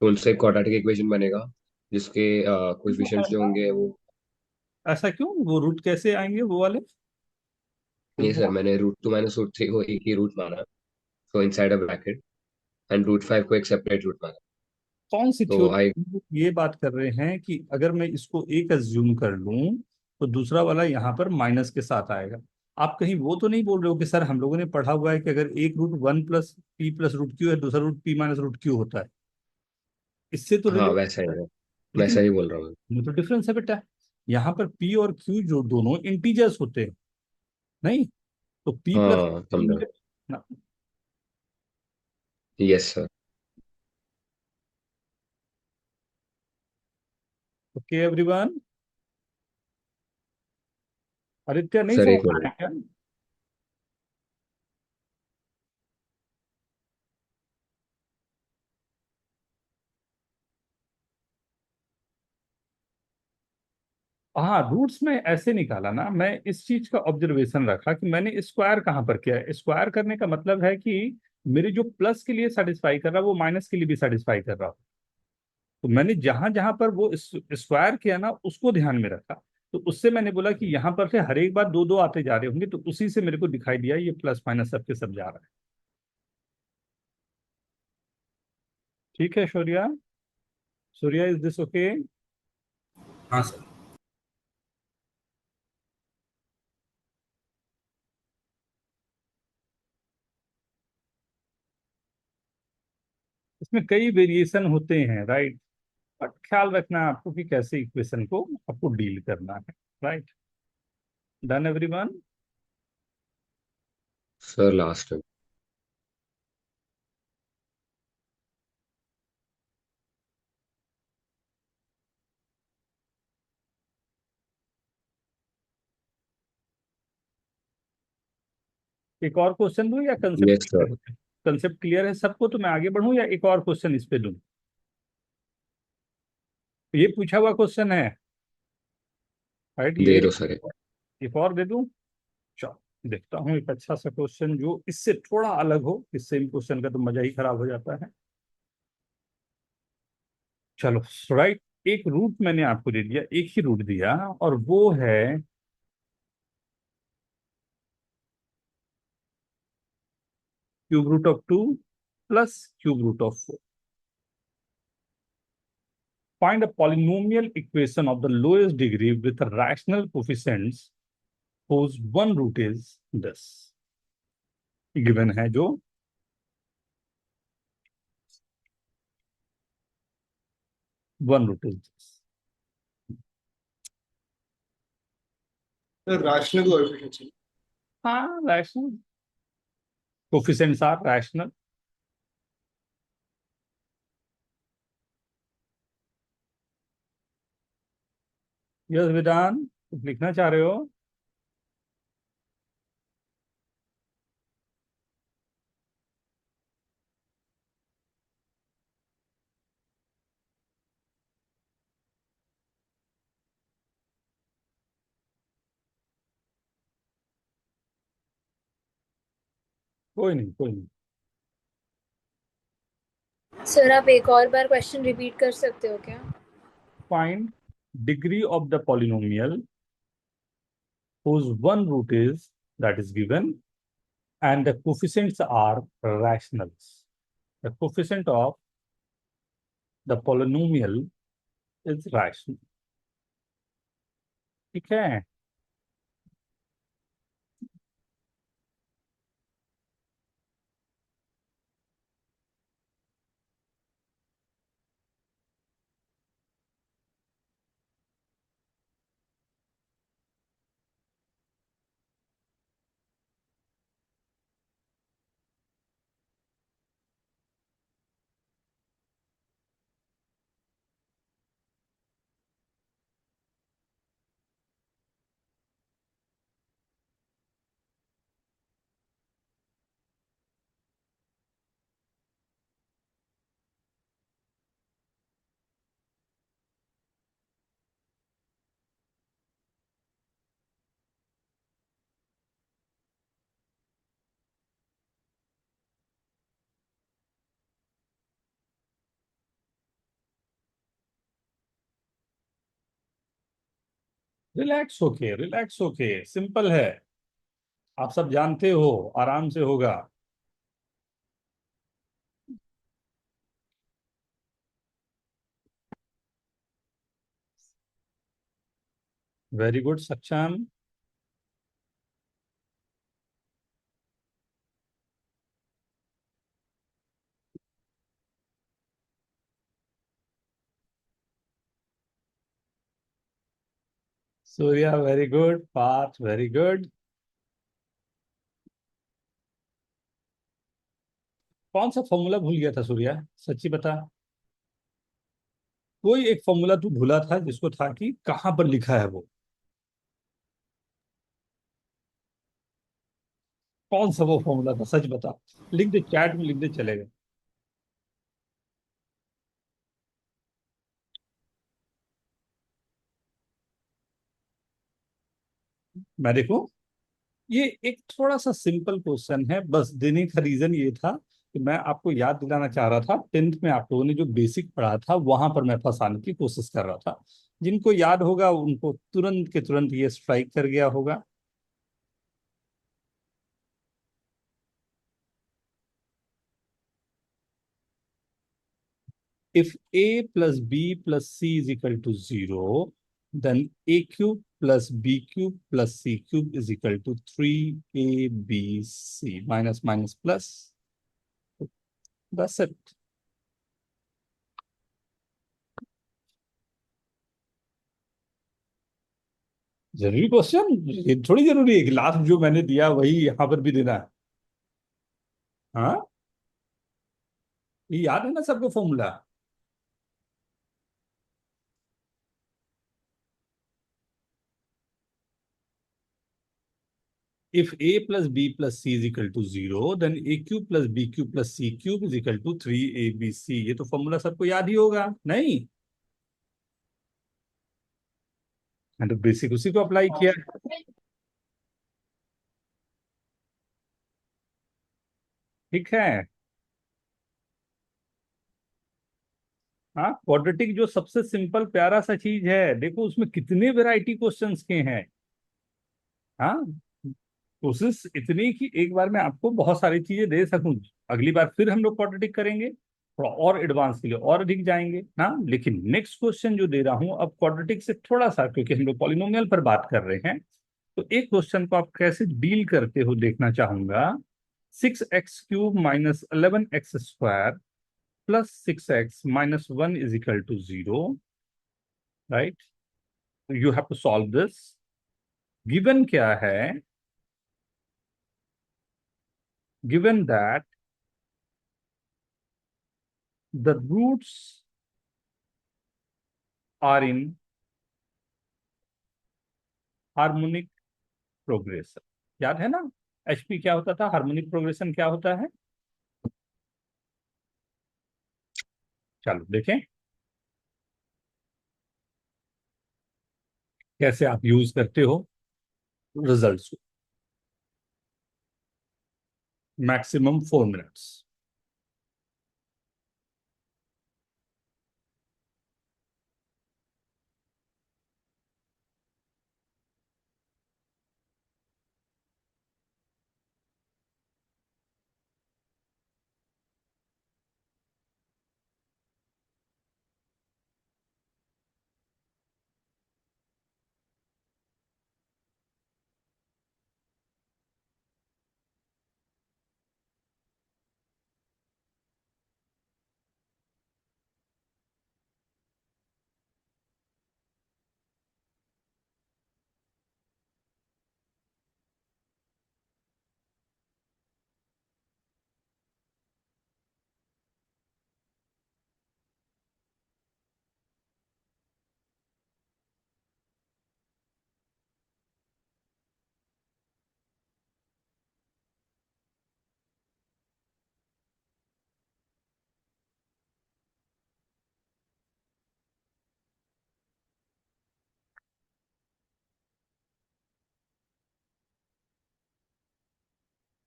तो उनसे एक क्वाड्रेटिक इक्वेशन बनेगा जिसके कोएफिशिएंट्स जो होंगे वो। ऐसा क्यों, वो रूट कैसे आएंगे वो वाले। नहीं सर, मैंने √2 - √3 को एक ही रूट माना, तो इनसाइड अ ब्रैकेट, एंड √5 को एक सेपरेट रूट माना। कौन सी तो आई थ्योरी ये बात कर रहे हैं कि अगर मैं इसको एक अज्यूम कर लूं तो दूसरा वाला यहाँ पर माइनस के साथ आएगा। आप कहीं वो तो नहीं बोल रहे हो कि सर हम लोगों ने पढ़ा हुआ है कि अगर एक रूट 1 + p + √q है, दूसरा रूट p - √q होता है, इससे तो हाँ रिलेट वैसा ही है। है, लेकिन वैसा ही बोल रहा हूँ। ये तो डिफरेंस है बेटा। यहाँ पर p और q जो दोनों इंटीजर्स होते हैं, नहीं, तो हाँ समझा। ना। Yes sir. Okay everyone. Aditya नहीं सर समझ एक रहा मिनट। है क्या। हाँ, रूट्स में ऐसे निकाला ना, मैं इस चीज का ऑब्जर्वेशन रखा कि मैंने स्क्वायर कहाँ पर किया है। स्क्वायर करने का मतलब है कि मेरे जो प्लस के लिए सेटिस्फाई कर रहा है वो माइनस के लिए भी सेटिस्फाई कर रहा हो। तो मैंने जहां जहां पर वो स्क्वायर किया ना उसको ध्यान में रखा। तो उससे मैंने बोला कि यहाँ पर से हर एक बार दो दो आते जा रहे होंगे, तो उसी से मेरे को दिखाई दिया ये प्लस माइनस सबके सब जा रहा है। ठीक है Shaurya. Surya, is this okay. हाँ सर। इसमें कई वेरिएशन होते हैं, राइट। बट ख्याल रखना है आपको कि कैसे इक्वेशन को आपको डील करना है, right. Done everyone. Sir last है। एक और क्वेश्चन दूं या कंसेप्ट यस सर। क्लियर है। कंसेप्ट क्लियर है सबको, तो मैं आगे बढ़ूं या एक और क्वेश्चन इस पे दूं। ये पूछा हुआ क्वेश्चन है, राइट। दे ये दो सर एक। एक और दे दूं। चलो देखता हूँ एक अच्छा सा क्वेश्चन जो इससे थोड़ा अलग हो। इस सेम क्वेश्चन का तो मजा ही खराब हो जाता है। चलो, राइट। एक रूट मैंने आपको दे दिया, एक ही रूट दिया, और वो है √2 +√4। Find a polynomial equation of the lowest degree with rational coefficients whose one root is this। Given है जो one root is this. Rational coefficients. हाँ, rational coefficients are rational. Yes Vedant, कुछ लिखना चाह रहे हो। कोई नहीं, कोई नहीं। सर आप एक और बार क्वेश्चन रिपीट कर सकते हो क्या? Find degree of the polynomial whose one root is that is given and the coefficients are rationals. The coefficient of the polynomial is rational. ठीक है? रिलैक्स होके सिंपल है, आप सब जानते हो, आराम से होगा। Very good Saksham. Surya very good, Parth very good. कौन सा फॉर्मूला भूल गया था सूर्या, सच्ची बता। कोई एक फॉर्मूला तू भूला था जिसको था कि कहाँ पर लिखा है वो, कौन सा वो फॉर्मूला था, सच बता। लिख दे, चैट में लिख दे, चलेगा। मैं देखो, ये एक थोड़ा सा सिंपल क्वेश्चन है, बस देने का रीजन ये था कि मैं आपको याद दिलाना चाह रहा था, टेंथ में आप लोगों ने जो बेसिक पढ़ा था वहां पर मैं फंसाने की कोशिश कर रहा था। जिनको याद होगा उनको तुरंत के तुरंत ये स्ट्राइक कर गया होगा। If a plus b plus c is equal to 0, then a cube plus b cube plus c cube is equal to 3abc minus minus plus. That's it. जरूरी क्वेश्चन, ये थोड़ी जरूरी है कि लास्ट जो मैंने दिया वही यहाँ पर भी देना है। हाँ, ये याद है ना सबको formula. If a plus b plus c is equal to 0, then a cube plus b cube plus c cube is equal to 3abc। ये तो फॉर्मूला सबको याद ही होगा नहीं? मैंने तो बेसिक उसी को अप्लाई किया। ठीक है। हाँ, क्वाड्रेटिक जो सबसे सिंपल प्यारा सा चीज है, देखो उसमें कितने वैरायटी क्वेश्चंस के हैं। हाँ, कोशिश इतनी कि एक बार मैं आपको बहुत सारी चीजें दे सकूं। अगली बार फिर हम लोग क्वाड्रेटिक करेंगे, थोड़ा और एडवांस के लिए और अधिक जाएंगे। हाँ, लेकिन नेक्स्ट क्वेश्चन जो दे रहा हूं अब क्वाड्रेटिक से थोड़ा सा, क्योंकि हम लोग पॉलिनोमियल पर बात कर रहे हैं, तो एक क्वेश्चन को आप कैसे डील करते हो देखना चाहूंगा। 6x³ minus 11x² plus 6x minus 1 is equal to 0, right? You have to solve this. Given क्या है? Given that the roots are in harmonic progression. याद है ना, एचपी क्या होता था, हार्मोनिक प्रोग्रेशन क्या होता है? चलो देखें कैसे आप यूज करते हो रिजल्ट्स को। Maximum 4 minutes.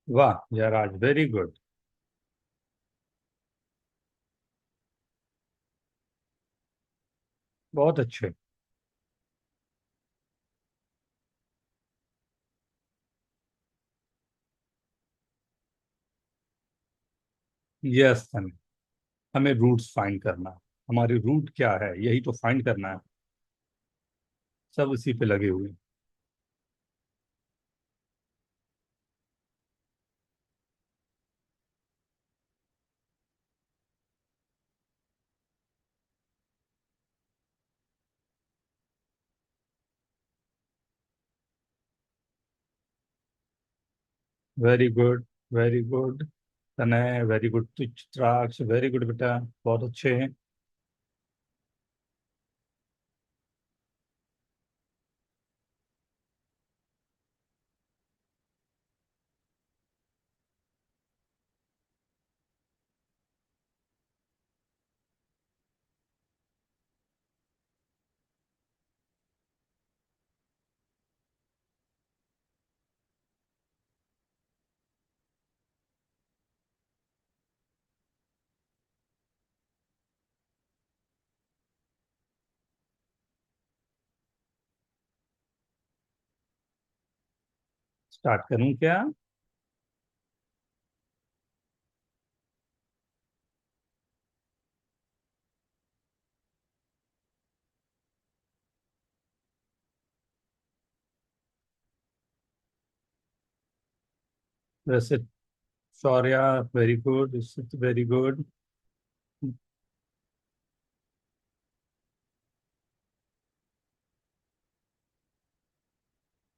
वाह जयराज, वेरी गुड। बहुत अच्छे। यस, हमें रूट्स फाइंड करना है। हमारी रूट क्या है यही तो फाइंड करना है। सब उसी पे लगे हुए हैं। वेरी गुड, वेरी गुड तनय, very good Chitraksha, very good बेटा, बहुत अच्छे हैं। स्टार्ट करूं क्या? वैसे Shaurya, very good, very good.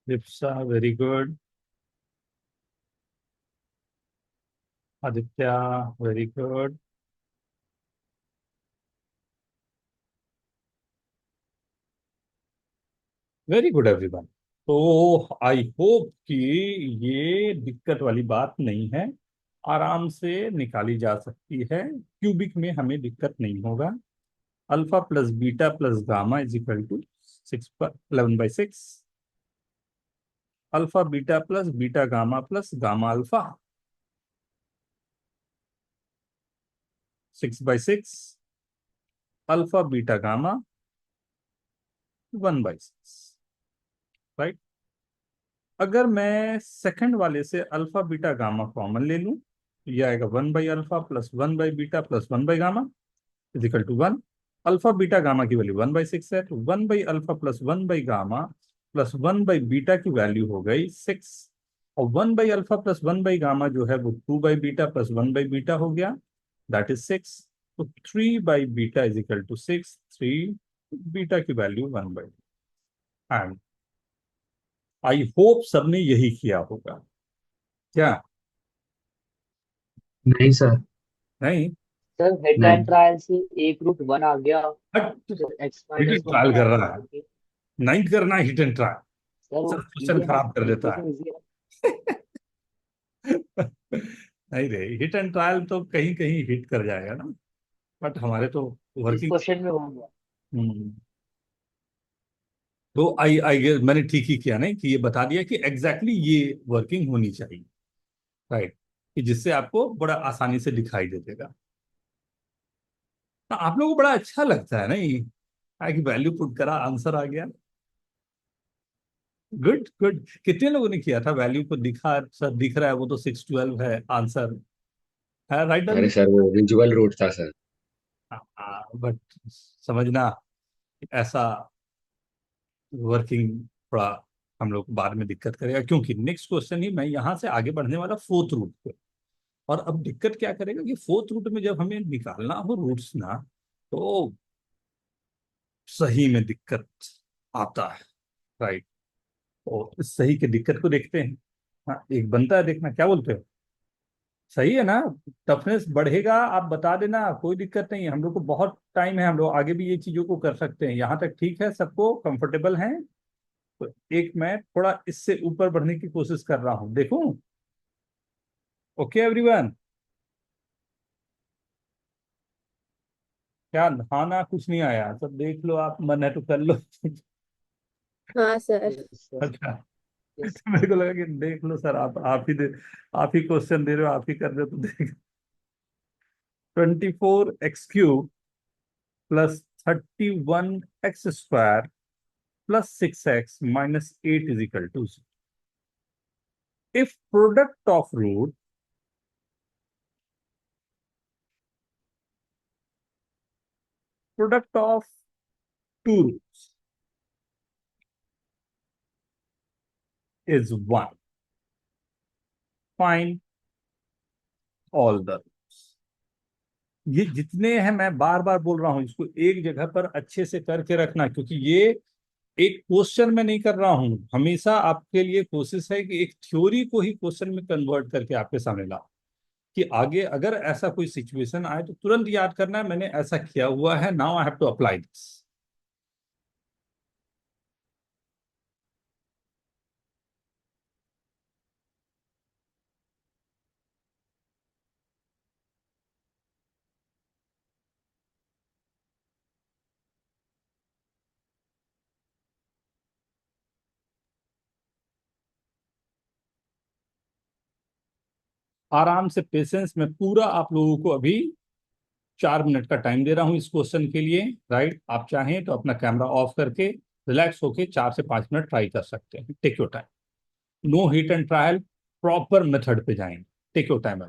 Lipsa, very good. Aditya, very good. Very good everyone. तो आई होप कि ये दिक्कत वाली बात नहीं है, आराम से निकाली जा सकती है। क्यूबिक में हमें दिक्कत नहीं होगा। Alpha plus beta plus gamma is equal to 11/6। Alpha beta plus beta gamma plus gamma alpha 6/6। Alpha beta gamma 1/6। Right. अगर मैं सेकंड वाले से अल्फा बीटा गामा कॉमन ले लूं तो ये आएगा 1/अल्फा प्लस 1/बीटा प्लस 1/गामा is equal to 1। Alpha beta gamma की वैल्यू 1/6 है, तो 1/अल्फा प्लस 1/गामा प्लस 1/बीटा की वैल्यू हो गई 6। और 1/अल्फा प्लस 1/गामा जो है वो 2/बीटा प्लस 1/बीटा हो गया, दैट इज 6। तो 3/बीटा इज इक्वल टू 6। 3 बीटा की वैल्यू 1/। एंड आई होप सबने यही किया होगा क्या? नहीं सर। नहीं? सर हिट एंड नहीं। ट्रायल से एक रूट वन आ गया, हट। फिर x hit minus and one trial कर ट्राई रहा है। करके। नाइन्थ करना है हिट एंड ट्रायल। सर वो सब क्वेश्चन इजी है ना, खराब कर देता इक्वेशन इजी है। है। नहीं रे, हिट एंड ट्रायल तो कहीं कहीं हिट कर जाएगा ना, बट हमारे तो इस वर्किंग। क्वेश्चन में हो गया। तो आई गेस मैंने ठीक ही किया नहीं कि ये बता दिया कि एग्जैक्टली ये वर्किंग होनी चाहिए। राइट। कि जिससे आपको बड़ा आसानी से दिखाई दे देगा। आप लोगों को बड़ा अच्छा लगता है नहीं कि वैल्यू पुट करा आंसर आ गया। Good good. कितने लोगों ने किया था? वैल्यू को दिखा सर, दिख रहा है वो तो 612 है आंसर, है राइट? अरे सर वो विजुअल रूट था सर। बट समझना, ऐसा वर्किंग थोड़ा हम लोग को बाद में दिक्कत करेगा, क्योंकि नेक्स्ट क्वेश्चन ही मैं यहां से आगे बढ़ने वाला फोर्थ रूट पे। और अब दिक्कत क्या करेगा कि फोर्थ रूट में जब हमें निकालना हो रूट्स ना, तो सही में दिक्कत आता है। राइट। तो इस सही के दिक्कत को देखते हैं। हाँ, एक बनता है, देखना क्या बोलते हो। सही है ना? टफनेस बढ़ेगा, आप बता देना, कोई दिक्कत नहीं है, हम लोग को बहुत टाइम है, हम लोग आगे भी ये चीजों को कर सकते हैं। यहाँ तक ठीक है, सबको कंफर्टेबल है? तो एक मैं थोड़ा इससे ऊपर बढ़ने की कोशिश कर रहा हूँ, देखूं? Okay everyone? क्या नहाना कुछ नहीं आया? सब देख लो, आप मन है तो कर लो। हाँ सर। Yes, sir. अच्छा। यस। तो मेरे को लगा कि देख लो सर, आप ही क्वेश्चन दे रहे हो, आप ही कर रहे हो, तो देख। 24x³ plus 31x² plus 6x minus 8 is equal to, if product of two roots is 1, find all the roots. ये जितने हैं, मैं बार बार बोल रहा हूं, इसको एक जगह पर अच्छे से करके रखना, क्योंकि ये एक क्वेश्चन में नहीं कर रहा हूं। हमेशा आपके लिए कोशिश है कि एक थ्योरी को ही क्वेश्चन में कन्वर्ट करके आपके सामने लाओ, कि आगे अगर ऐसा कोई सिचुएशन आए तो तुरंत याद करना है मैंने ऐसा किया हुआ है, now I have to apply this. आराम से, पेशेंस में पूरा आप लोगों को अभी 4 मिनट का टाइम दे रहा हूं इस क्वेश्चन के लिए, राइट। आप चाहें तो अपना कैमरा ऑफ करके रिलैक्स होके 4 से 5 मिनट ट्राई कर सकते हैं। Take your time, no hit and trial, proper method पे जाएंगे। Take your time.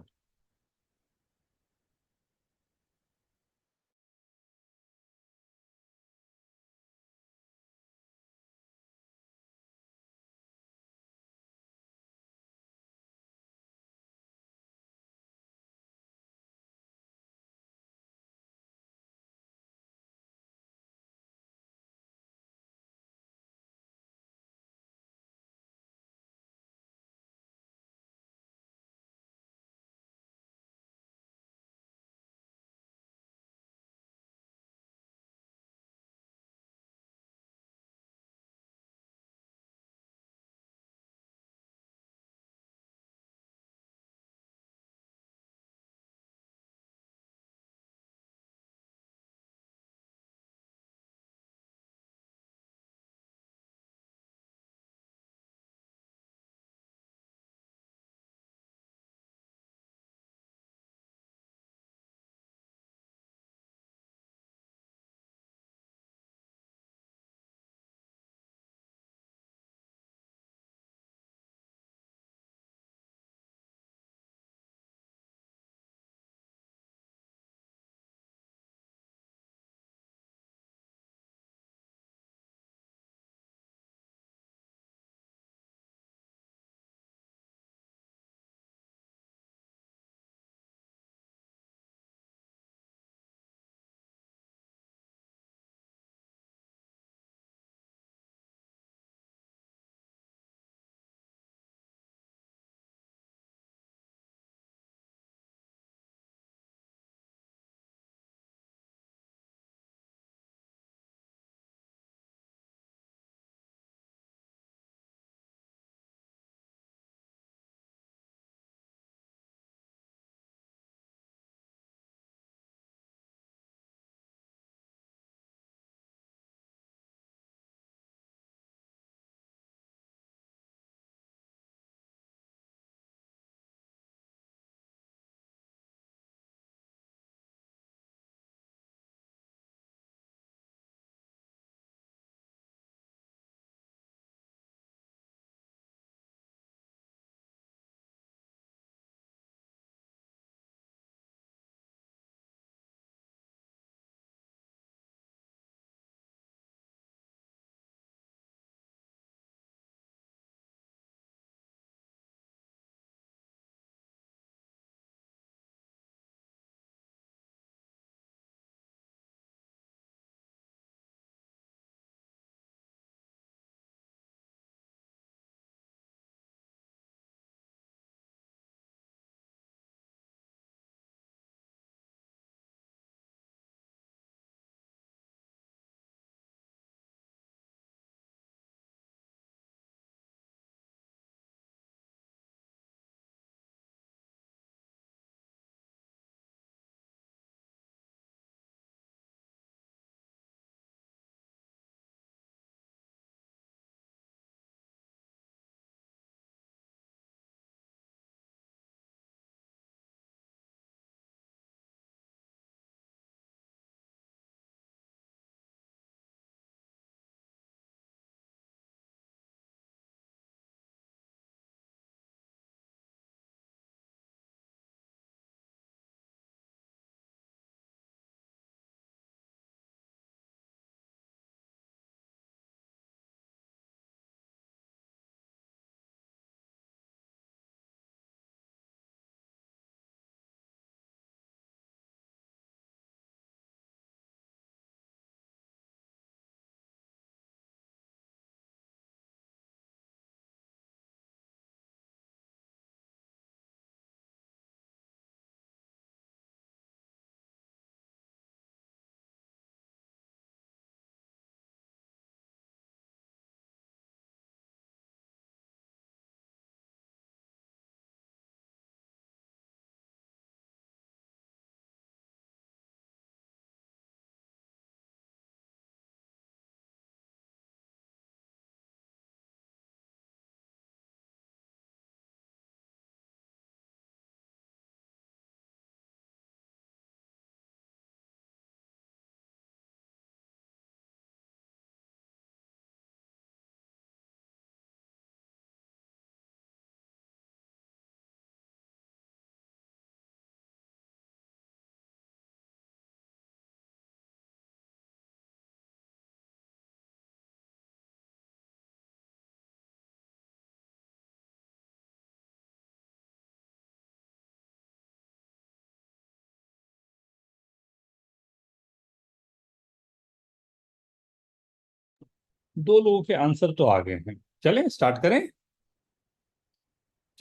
दो लोगों के आंसर तो आ गए हैं। चलें स्टार्ट करें,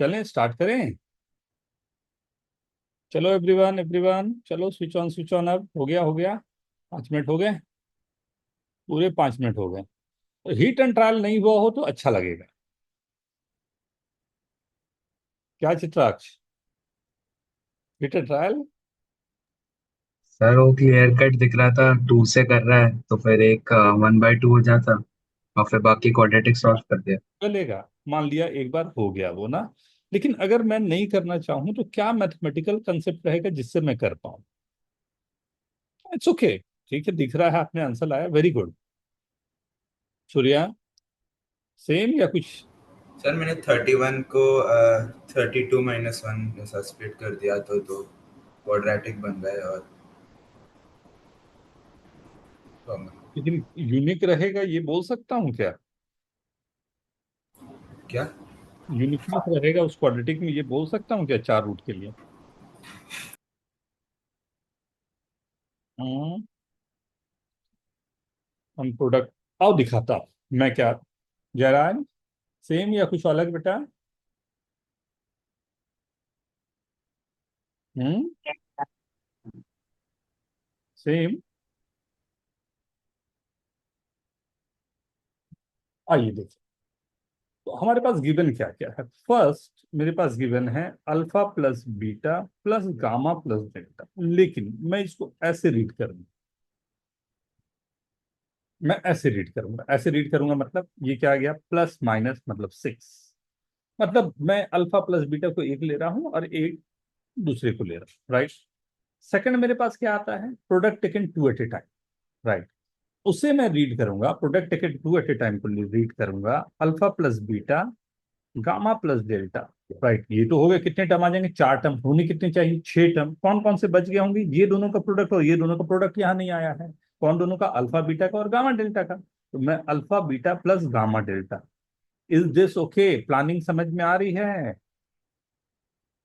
चलें स्टार्ट करें। चलो एवरीवन एवरीवन, चलो स्विच ऑन। अब हो गया, हो गया। 5 मिनट हो गए, पूरे 5 मिनट हो गए। तो हीट एंड ट्रायल नहीं हुआ हो तो अच्छा लगेगा। क्या Chitraksha, heat and trial? Sir वो क्लियर कट दिख रहा था, 2 से कर रहा है तो फिर एक 1/2 हो जाता और फिर बाकी क्वाड्रेटिक सॉल्व कर दिया। चलेगा, मान लिया एक बार हो गया वो ना। लेकिन अगर मैं नहीं करना चाहूं तो क्या मैथमेटिकल कंसेप्ट रहेगा जिससे मैं कर पाऊं? इट्स ओके, ठीक है, दिख रहा है आपने आंसर लाया, वेरी गुड। सूर्या, सेम या कुछ? सर मैंने 31 को 32 - 1 ऐसा स्प्लिट कर दिया तो क्वाड्रेटिक बन गए और लेकिन यूनिक रहेगा ये बोल सकता हूँ क्या? क्या? यूनिकनेस रहेगा उस क्वाड्रेटिक में ये बोल सकता हूँ क्या 4 रूट के लिए? हम्म, हम प्रोडक्ट, आओ दिखाता हूं मैं क्या। जयराज, सेम या कुछ अलग बेटा? हम्म, सेम। आइए देखिए, तो हमारे पास गिवन क्या क्या है। फर्स्ट मेरे पास गिवन है alpha plus beta plus gamma plus delta, लेकिन मैं इसको ऐसे रीड करूंगा। मैं ऐसे रीड करूंगा, ऐसे रीड करूंगा मतलब ये क्या आ गया, प्लस माइनस मतलब 6। मतलब मैं अल्फा प्लस बीटा को एक ले रहा हूं और एक दूसरे को ले रहा हूं, राइट। सेकंड मेरे पास क्या आता है, product taken two at a time, right. उसे मैं रीड करूंगा, product taken two at a time को रीड करूंगा, alpha plus beta gamma plus delta, right. ये तो हो गए, कितने टर्म आ जाएंगे, 4 टर्म। होने कितने चाहिए, 6 टर्म। कौन कौन से बच गए होंगे, ये दोनों का प्रोडक्ट और ये दोनों का प्रोडक्ट यहाँ नहीं आया है। कौन दोनों का, अल्फा बीटा का और गामा डेल्टा का। तो मैं alpha beta plus gamma delta, is this okay? Planning समझ में आ रही है?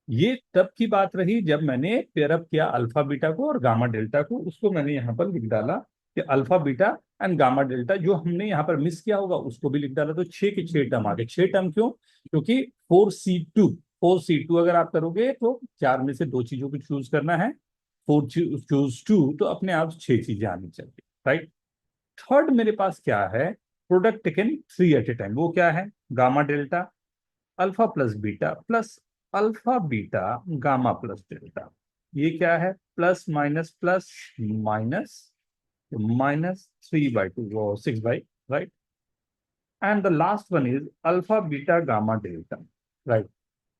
ये तब की बात रही जब मैंने पेयरअप किया अल्फा बीटा को और गामा डेल्टा को, उसको मैंने यहाँ पर लिख डाला कि alpha beta and gamma delta. जो हमने यहाँ पर मिस किया होगा उसको भी लिख डाला, तो 6 के 6 टर्म आ गए। 6 टर्म क्यों? क्योंकि 4C2 अगर आप करोगे तो 4 में से 2 चीजों को चूज करना है। 4 चूज 2 तो अपने आप 6 चीजें आनी चाहिए, राइट। थर्ड मेरे पास क्या है, product taken 3 at a time. वो क्या है, gamma delta alpha plus beta plus alpha beta gamma plus delta. ये क्या है, plus minus -3/2 6 right. And the last one is alpha beta gamma delta, right.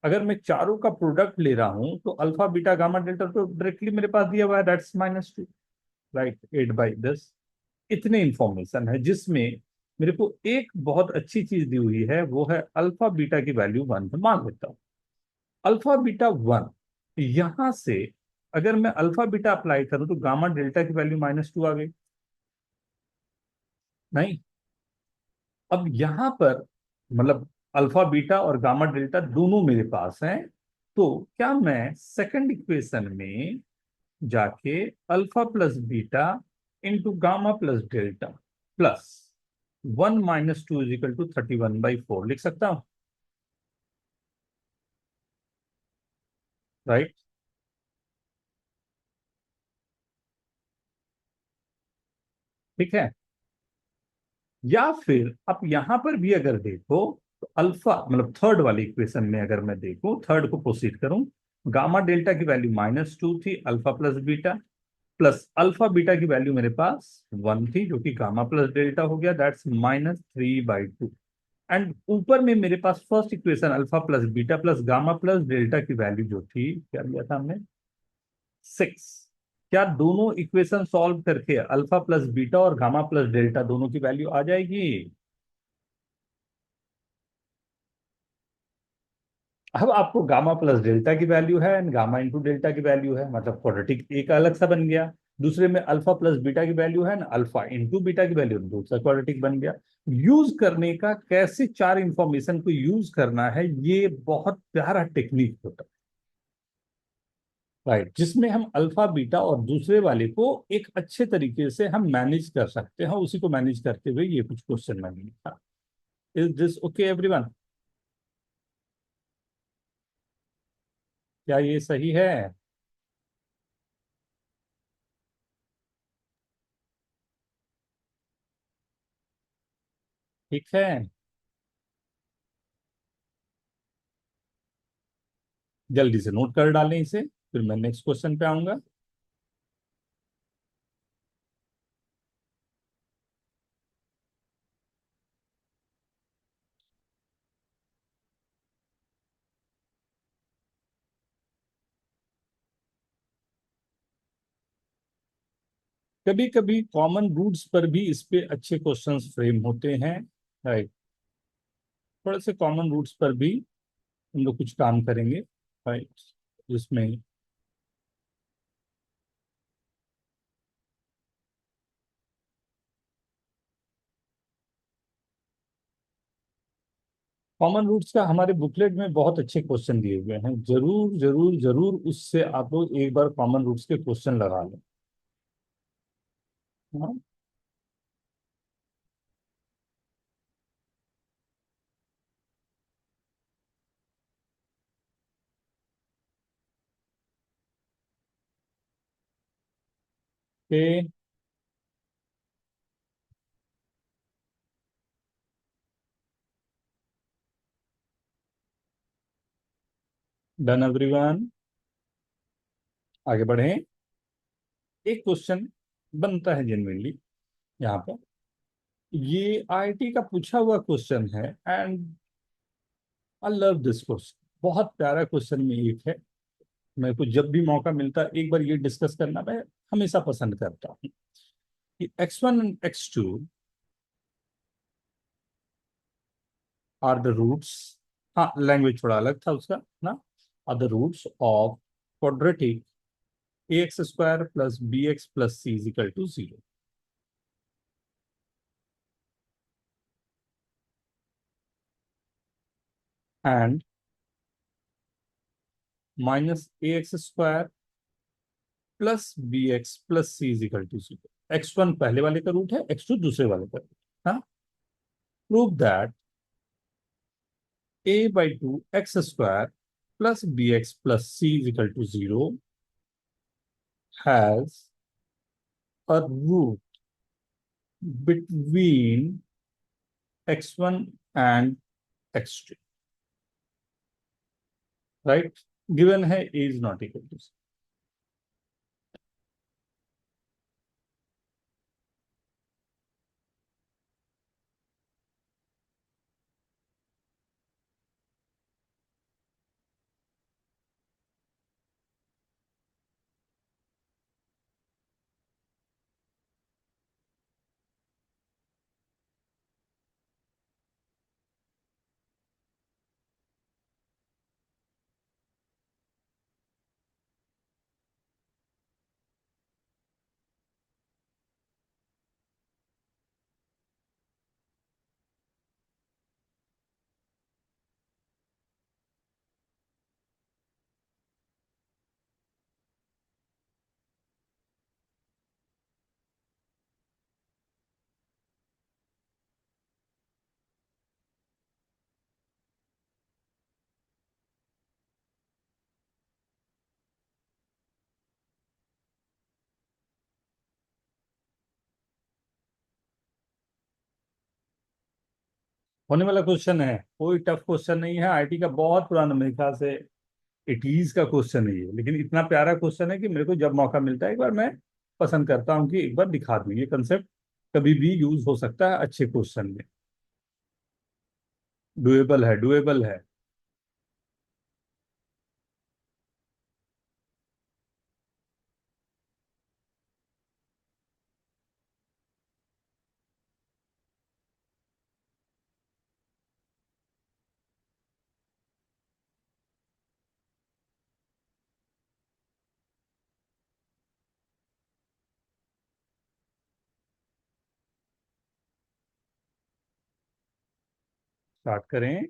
अगर मैं चारों का प्रोडक्ट ले रहा हूं तो अल्फा बीटा गामा डेल्टा तो डायरेक्टली मेरे पास दिया हुआ है, दैट्स -2, राइट। 8/10। इतने इंफॉर्मेशन है जिसमें मेरे को एक बहुत अच्छी चीज दी हुई है, वो है अल्फा बीटा की वैल्यू 1 मान लेता हूं। अल्फा बीटा 1, यहां से अगर मैं अल्फा बीटा अप्लाई करूं तो गामा डेल्टा की वैल्यू -2 आ गई, नहीं? अब यहां पर मतलब अल्फा बीटा और गामा डेल्टा दोनों मेरे पास हैं, तो क्या मैं सेकंड इक्वेशन में जाके alpha plus beta into gamma plus delta plus 1 - 2 = 31/4 लिख सकता हूं, राइट। ठीक है। या फिर आप यहां पर भी अगर देखो तो अल्फा मतलब थर्ड वाली इक्वेशन में अगर मैं देखूं, थर्ड को प्रोसीड करूं, गामा डेल्टा की वैल्यू -2 थी, alpha plus beta plus alpha beta की वैल्यू मेरे पास 1 थी जो कि गामा प्लस डेल्टा हो गया, दैट्स -3/2। एंड ऊपर में मेरे पास first equation alpha plus beta plus gamma plus delta की वैल्यू जो थी, क्या लिया था हमने, 6। क्या दोनों इक्वेशन सॉल्व करके अल्फा प्लस बीटा और गामा प्लस डेल्टा दोनों की वैल्यू आ जाएगी? अब आपको गामा प्लस डेल्टा की वैल्यू है एंड गामा इंटू डेल्टा की वैल्यू है, मतलब क्वाड्रेटिक एक अलग सा बन गया। दूसरे में अल्फा प्लस बीटा की वैल्यू है ना, अल्फा इंटू बीटा की वैल्यू, दूसरा क्वाड्रेटिक बन गया। यूज करने का, कैसे चार इंफॉर्मेशन को यूज करना है, ये बहुत प्यारा टेक्निक होता है। राइट, जिसमें हम अल्फा बीटा और दूसरे वाले को एक अच्छे तरीके से हम मैनेज कर सकते हैं, उसी को मैनेज करते हुए ये कुछ क्वेश्चन मैंने लिखा। Is this okay everyone? क्या ये सही है? ठीक है। जल्दी से नोट कर डालें इसे, फिर मैं नेक्स्ट क्वेश्चन पे आऊंगा। कभी कभी कॉमन रूट्स पर भी इस पे अच्छे क्वेश्चंस फ्रेम होते हैं। राइट, थोड़े से कॉमन रूट्स पर भी हम लोग कुछ काम करेंगे। राइट, जिसमें कॉमन रूट्स का हमारे बुकलेट में बहुत अच्छे क्वेश्चन दिए हुए हैं। जरूर जरूर जरूर उससे आप लोग एक बार कॉमन रूट्स के क्वेश्चन लगा लें। हाँ? ओके, डन एवरीवन, आगे बढ़ें। एक क्वेश्चन बनता है जेन्युइनली यहाँ पर, ये आईआईटी का पूछा हुआ क्वेश्चन है and I love this question. बहुत प्यारा क्वेश्चन में एक है, मेरे को जब भी मौका मिलता है एक बार ये डिस्कस करना मैं हमेशा पसंद करता हूँ कि x1 and x2 are the roots. हाँ, लैंग्वेज थोड़ा अलग था उसका ना। Are the roots of quadratic ax square plus bx plus c is equal to 0 and minus ax square plus bx plus c is equal to 0। x1 पहले वाले का root है, x2 दूसरे वाले का रूट। हाँ, prove that a/2 x square plus bx plus c is equal to 0 has a root between x1 and x2। Right, given है a इज नॉट इक्वल टू। होने वाला क्वेश्चन है, कोई टफ क्वेश्चन नहीं है। आईटी का बहुत पुराना, मेरे ख्याल से 80s का क्वेश्चन है ये, लेकिन इतना प्यारा क्वेश्चन है कि मेरे को जब मौका मिलता है एक बार मैं पसंद करता हूँ कि एक बार दिखा दूं। ये कंसेप्ट कभी भी यूज हो सकता है अच्छे क्वेश्चन में। डुएबल है, डुएबल है। स्टार्ट करें।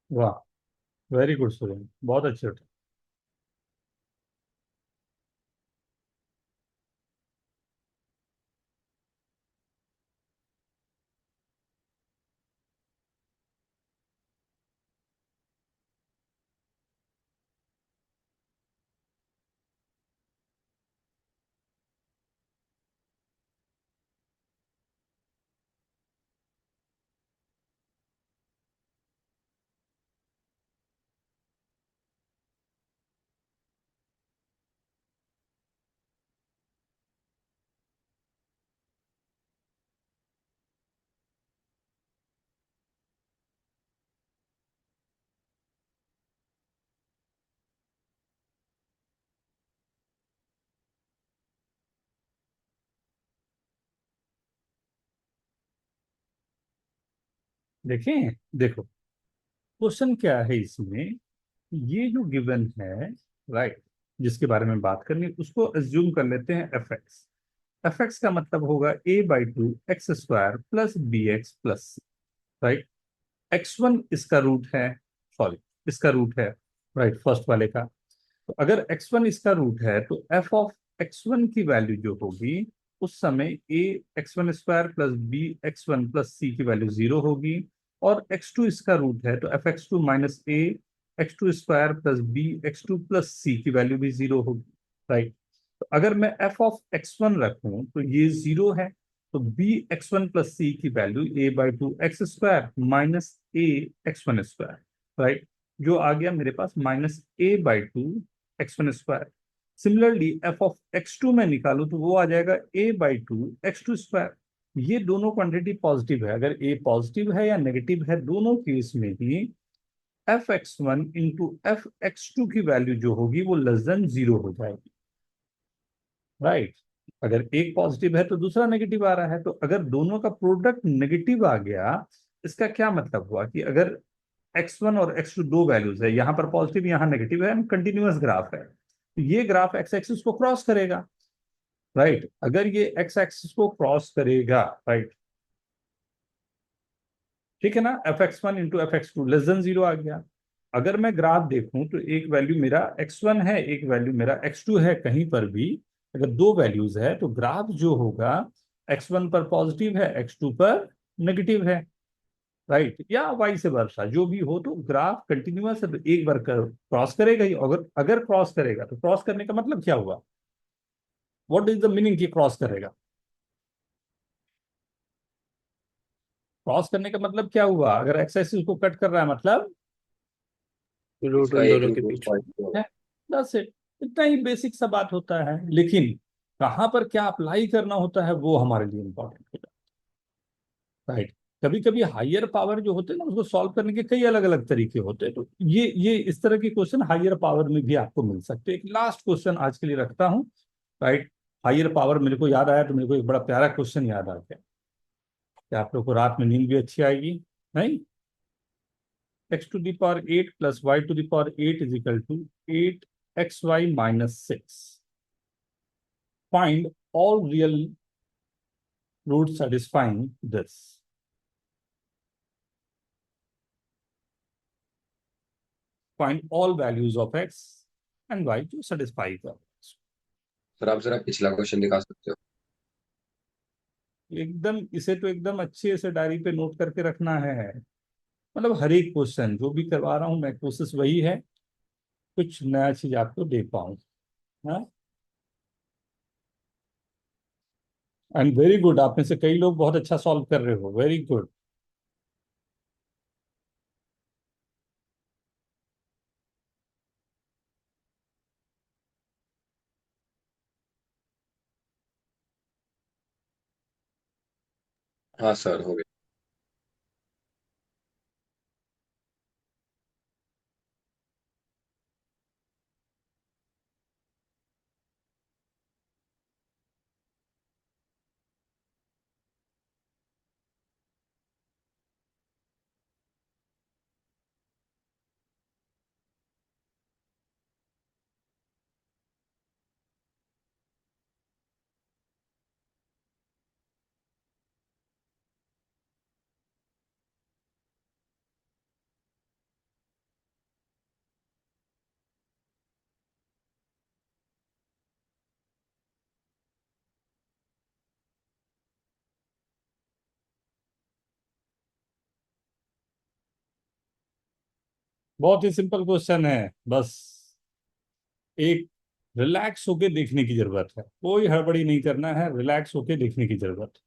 वाह, वेरी गुड स्टूडेंट, बहुत अच्छे थे। देखें, देखो क्वेश्चन क्या है इसमें। ये जो गिवन है, राइट, जिसके बारे में बात करनी उसको एज्यूम कर लेते हैं एफ एक्स। एफ एक्स का मतलब होगा a/2 x square plus b x plus, right. x1 इसका रूट है, सॉरी, इसका रूट है, राइट, फर्स्ट वाले का। तो अगर x1 इसका रूट है तो f ऑफ x1 की वैल्यू जो होगी उस समय a x1 square plus b x1 plus c की वैल्यू 0 होगी। और x2 इसका रूट है तो f x2 minus a x2 square plus b x2 plus c की वैल्यू भी 0 होगी, राइट। तो अगर मैं f ऑफ x1 रखूं तो ये 0 है, तो b x1 प्लस c की value a/2 x square minus a x1 square, right, जो आ गया मेरे पास minus a/2 x1 square. Similarly f of x2 में निकालू तो वो आ जाएगा a/2 x2 स्क्वायर। ये दोनों क्वांटिटी पॉजिटिव है, अगर a पॉजिटिव है या नेगेटिव है दोनों केस में ही F x1 into F x2 की वैल्यू जो होगी वो लेस देन 0 हो जाएगी, राइट। अगर एक पॉजिटिव है तो दूसरा नेगेटिव आ रहा है, तो अगर दोनों का प्रोडक्ट नेगेटिव आ गया, इसका क्या मतलब हुआ कि अगर x1 और x2 दो वैल्यूज है, यहां पर पॉजिटिव यहां नेगेटिव है, कंटिन्यूअस ग्राफ है, तो ये ग्राफ एक्स एक्सिस को क्रॉस करेगा, राइट। अगर ये एक्स एक्सिस को क्रॉस करेगा, राइट, ठीक है ना, F x1 into F x2 less than 0 आ गया। अगर मैं ग्राफ देखूं तो एक वैल्यू मेरा x1 है, एक वैल्यू मेरा x2 है, कहीं पर भी अगर दो वैल्यूज है तो ग्राफ जो होगा x1 पर पॉजिटिव है, x2 पर नेगेटिव है, राइट, या वाई से वर्षा जो भी हो, तो ग्राफ कंटिन्यूअस है तो एक बार क्रॉस करेगा ही। अगर अगर क्रॉस करेगा तो क्रॉस करने का मतलब क्या हुआ, व्हाट इज द मीनिंग कि क्रॉस करेगा। क्रॉस करने का मतलब क्या हुआ, अगर एक्स एक्सिस को कट कर रहा है मतलब रूट इसका उन एक दोनों रूट के रूट पीछे। पॉइंट होगा। है, दस इट, इतना ही बेसिक सा बात होता है। लेकिन कहां पर क्या अप्लाई करना होता है वो हमारे लिए इंपॉर्टेंट होता है, राइट। कभी कभी हायर पावर जो होते हैं ना उसको सॉल्व करने के कई अलग अलग तरीके होते हैं, तो ये इस तरह के क्वेश्चन हायर पावर में भी आपको मिल सकते हैं। एक लास्ट क्वेश्चन आज के लिए रखता हूँ, राइट। हायर पावर मेरे को याद आया तो मेरे को एक बड़ा प्यारा क्वेश्चन याद आ गया कि आप लोग को रात में नींद भी अच्छी आएगी, नहीं। x⁸ plus y⁸ is equal to 8xy minus 6. Find all real roots satisfying this. Find all values of x and y to satisfy the। Sir आप जरा पिछला क्वेश्चन दिखा सकते हो। एकदम इसे तो एकदम अच्छे से डायरी पे नोट करके रखना है, मतलब हर एक क्वेश्चन जो भी करवा रहा हूँ मैं कोशिश वही है कुछ नया चीज आपको दे पाऊँ। हाँ, एंड वेरी गुड, आप में से कई लोग बहुत अच्छा सॉल्व कर रहे हो, वेरी गुड। हाँ सर, हो गया। बहुत ही सिंपल क्वेश्चन है, बस एक रिलैक्स होके देखने की जरूरत है, कोई हड़बड़ी नहीं करना है, रिलैक्स होके देखने की जरूरत है।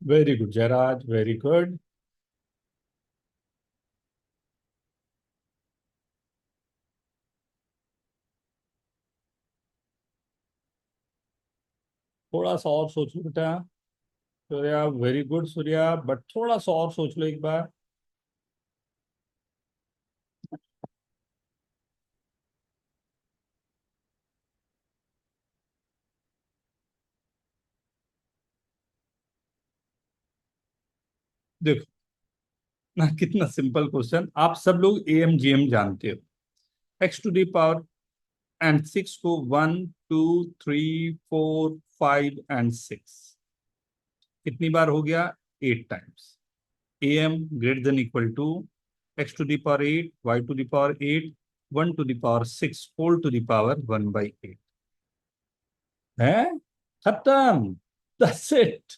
Very good Jayraj, very good. थोड़ा सा और सोच लो बेटा। Surya, very good Surya, but थोड़ा सा और सोच लो एक बार। देखो ना, कितना सिंपल क्वेश्चन। आप सब लोग एम जी एम जानते हो। X to the power and six को 1 2 3 4 5 एंड 6 कितनी बार हो गया? 8 times. A M greater than equal to x to the power 8, y to the power 8, 1 to the power 6 whole to the power 1/8 है। खत्म। That's it.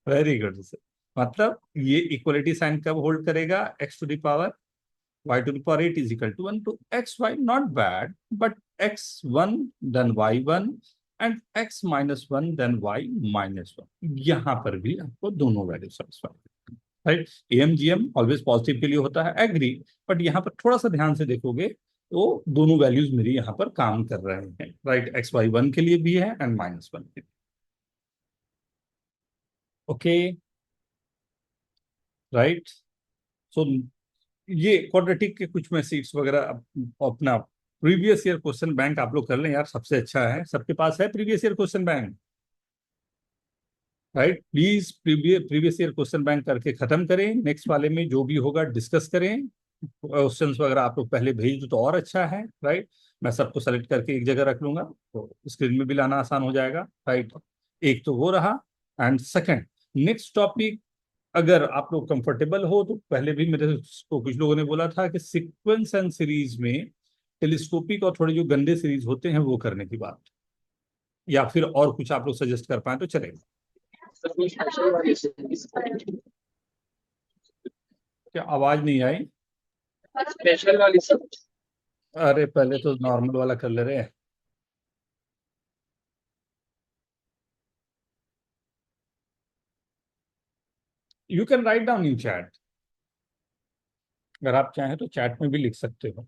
Very good sir. मतलब ये equality sign कब hold करेगा? X to the power y to the power 8 is equal to 1 to xy, not bad, but x1 then y1 and x minus 1 then y minus 1, यहां पर भी आपको दोनों value satisfy, right. MGM always positive के लिए होता है, agree, but यहाँ पर थोड़ा सा ध्यान से देखोगे तो दोनों वैल्यूज मेरी यहाँ पर काम कर रहे हैं, राइट। एक्स वाई 1 के लिए भी है एंड -1 के लिए। Okay, right. सो ये क्वाड्रेटिक के कुछ मैं सीट्स वगैरह अपना प्रीवियस ईयर क्वेश्चन बैंक आप लोग कर लें यार, सबसे अच्छा है। सबके पास है previous year question bank? Right, please previous year question bank करके खत्म करें। नेक्स्ट वाले में जो भी होगा डिस्कस करें। क्वेश्चंस वगैरह आप लोग पहले भेज दो तो और अच्छा है, राइट। मैं सबको सेलेक्ट करके एक जगह रख लूंगा तो स्क्रीन में भी लाना आसान हो जाएगा, राइट। एक तो वो रहा। एंड सेकंड, नेक्स्ट टॉपिक, अगर आप लोग कंफर्टेबल हो तो पहले भी मेरे को कुछ लोगों ने बोला था कि सीक्वेंस एंड सीरीज में टेलीस्कोपिक और थोड़े जो गंदे सीरीज होते हैं वो करने की बात, या फिर और कुछ आप लोग सजेस्ट कर पाए तो चलेगा। क्या आवाज नहीं आई? स्पेशल वाली सब। अरे पहले तो नॉर्मल वाला कर ले रहे हैं। You can write down in chat, अगर आप चाहें तो चैट में भी लिख सकते हो।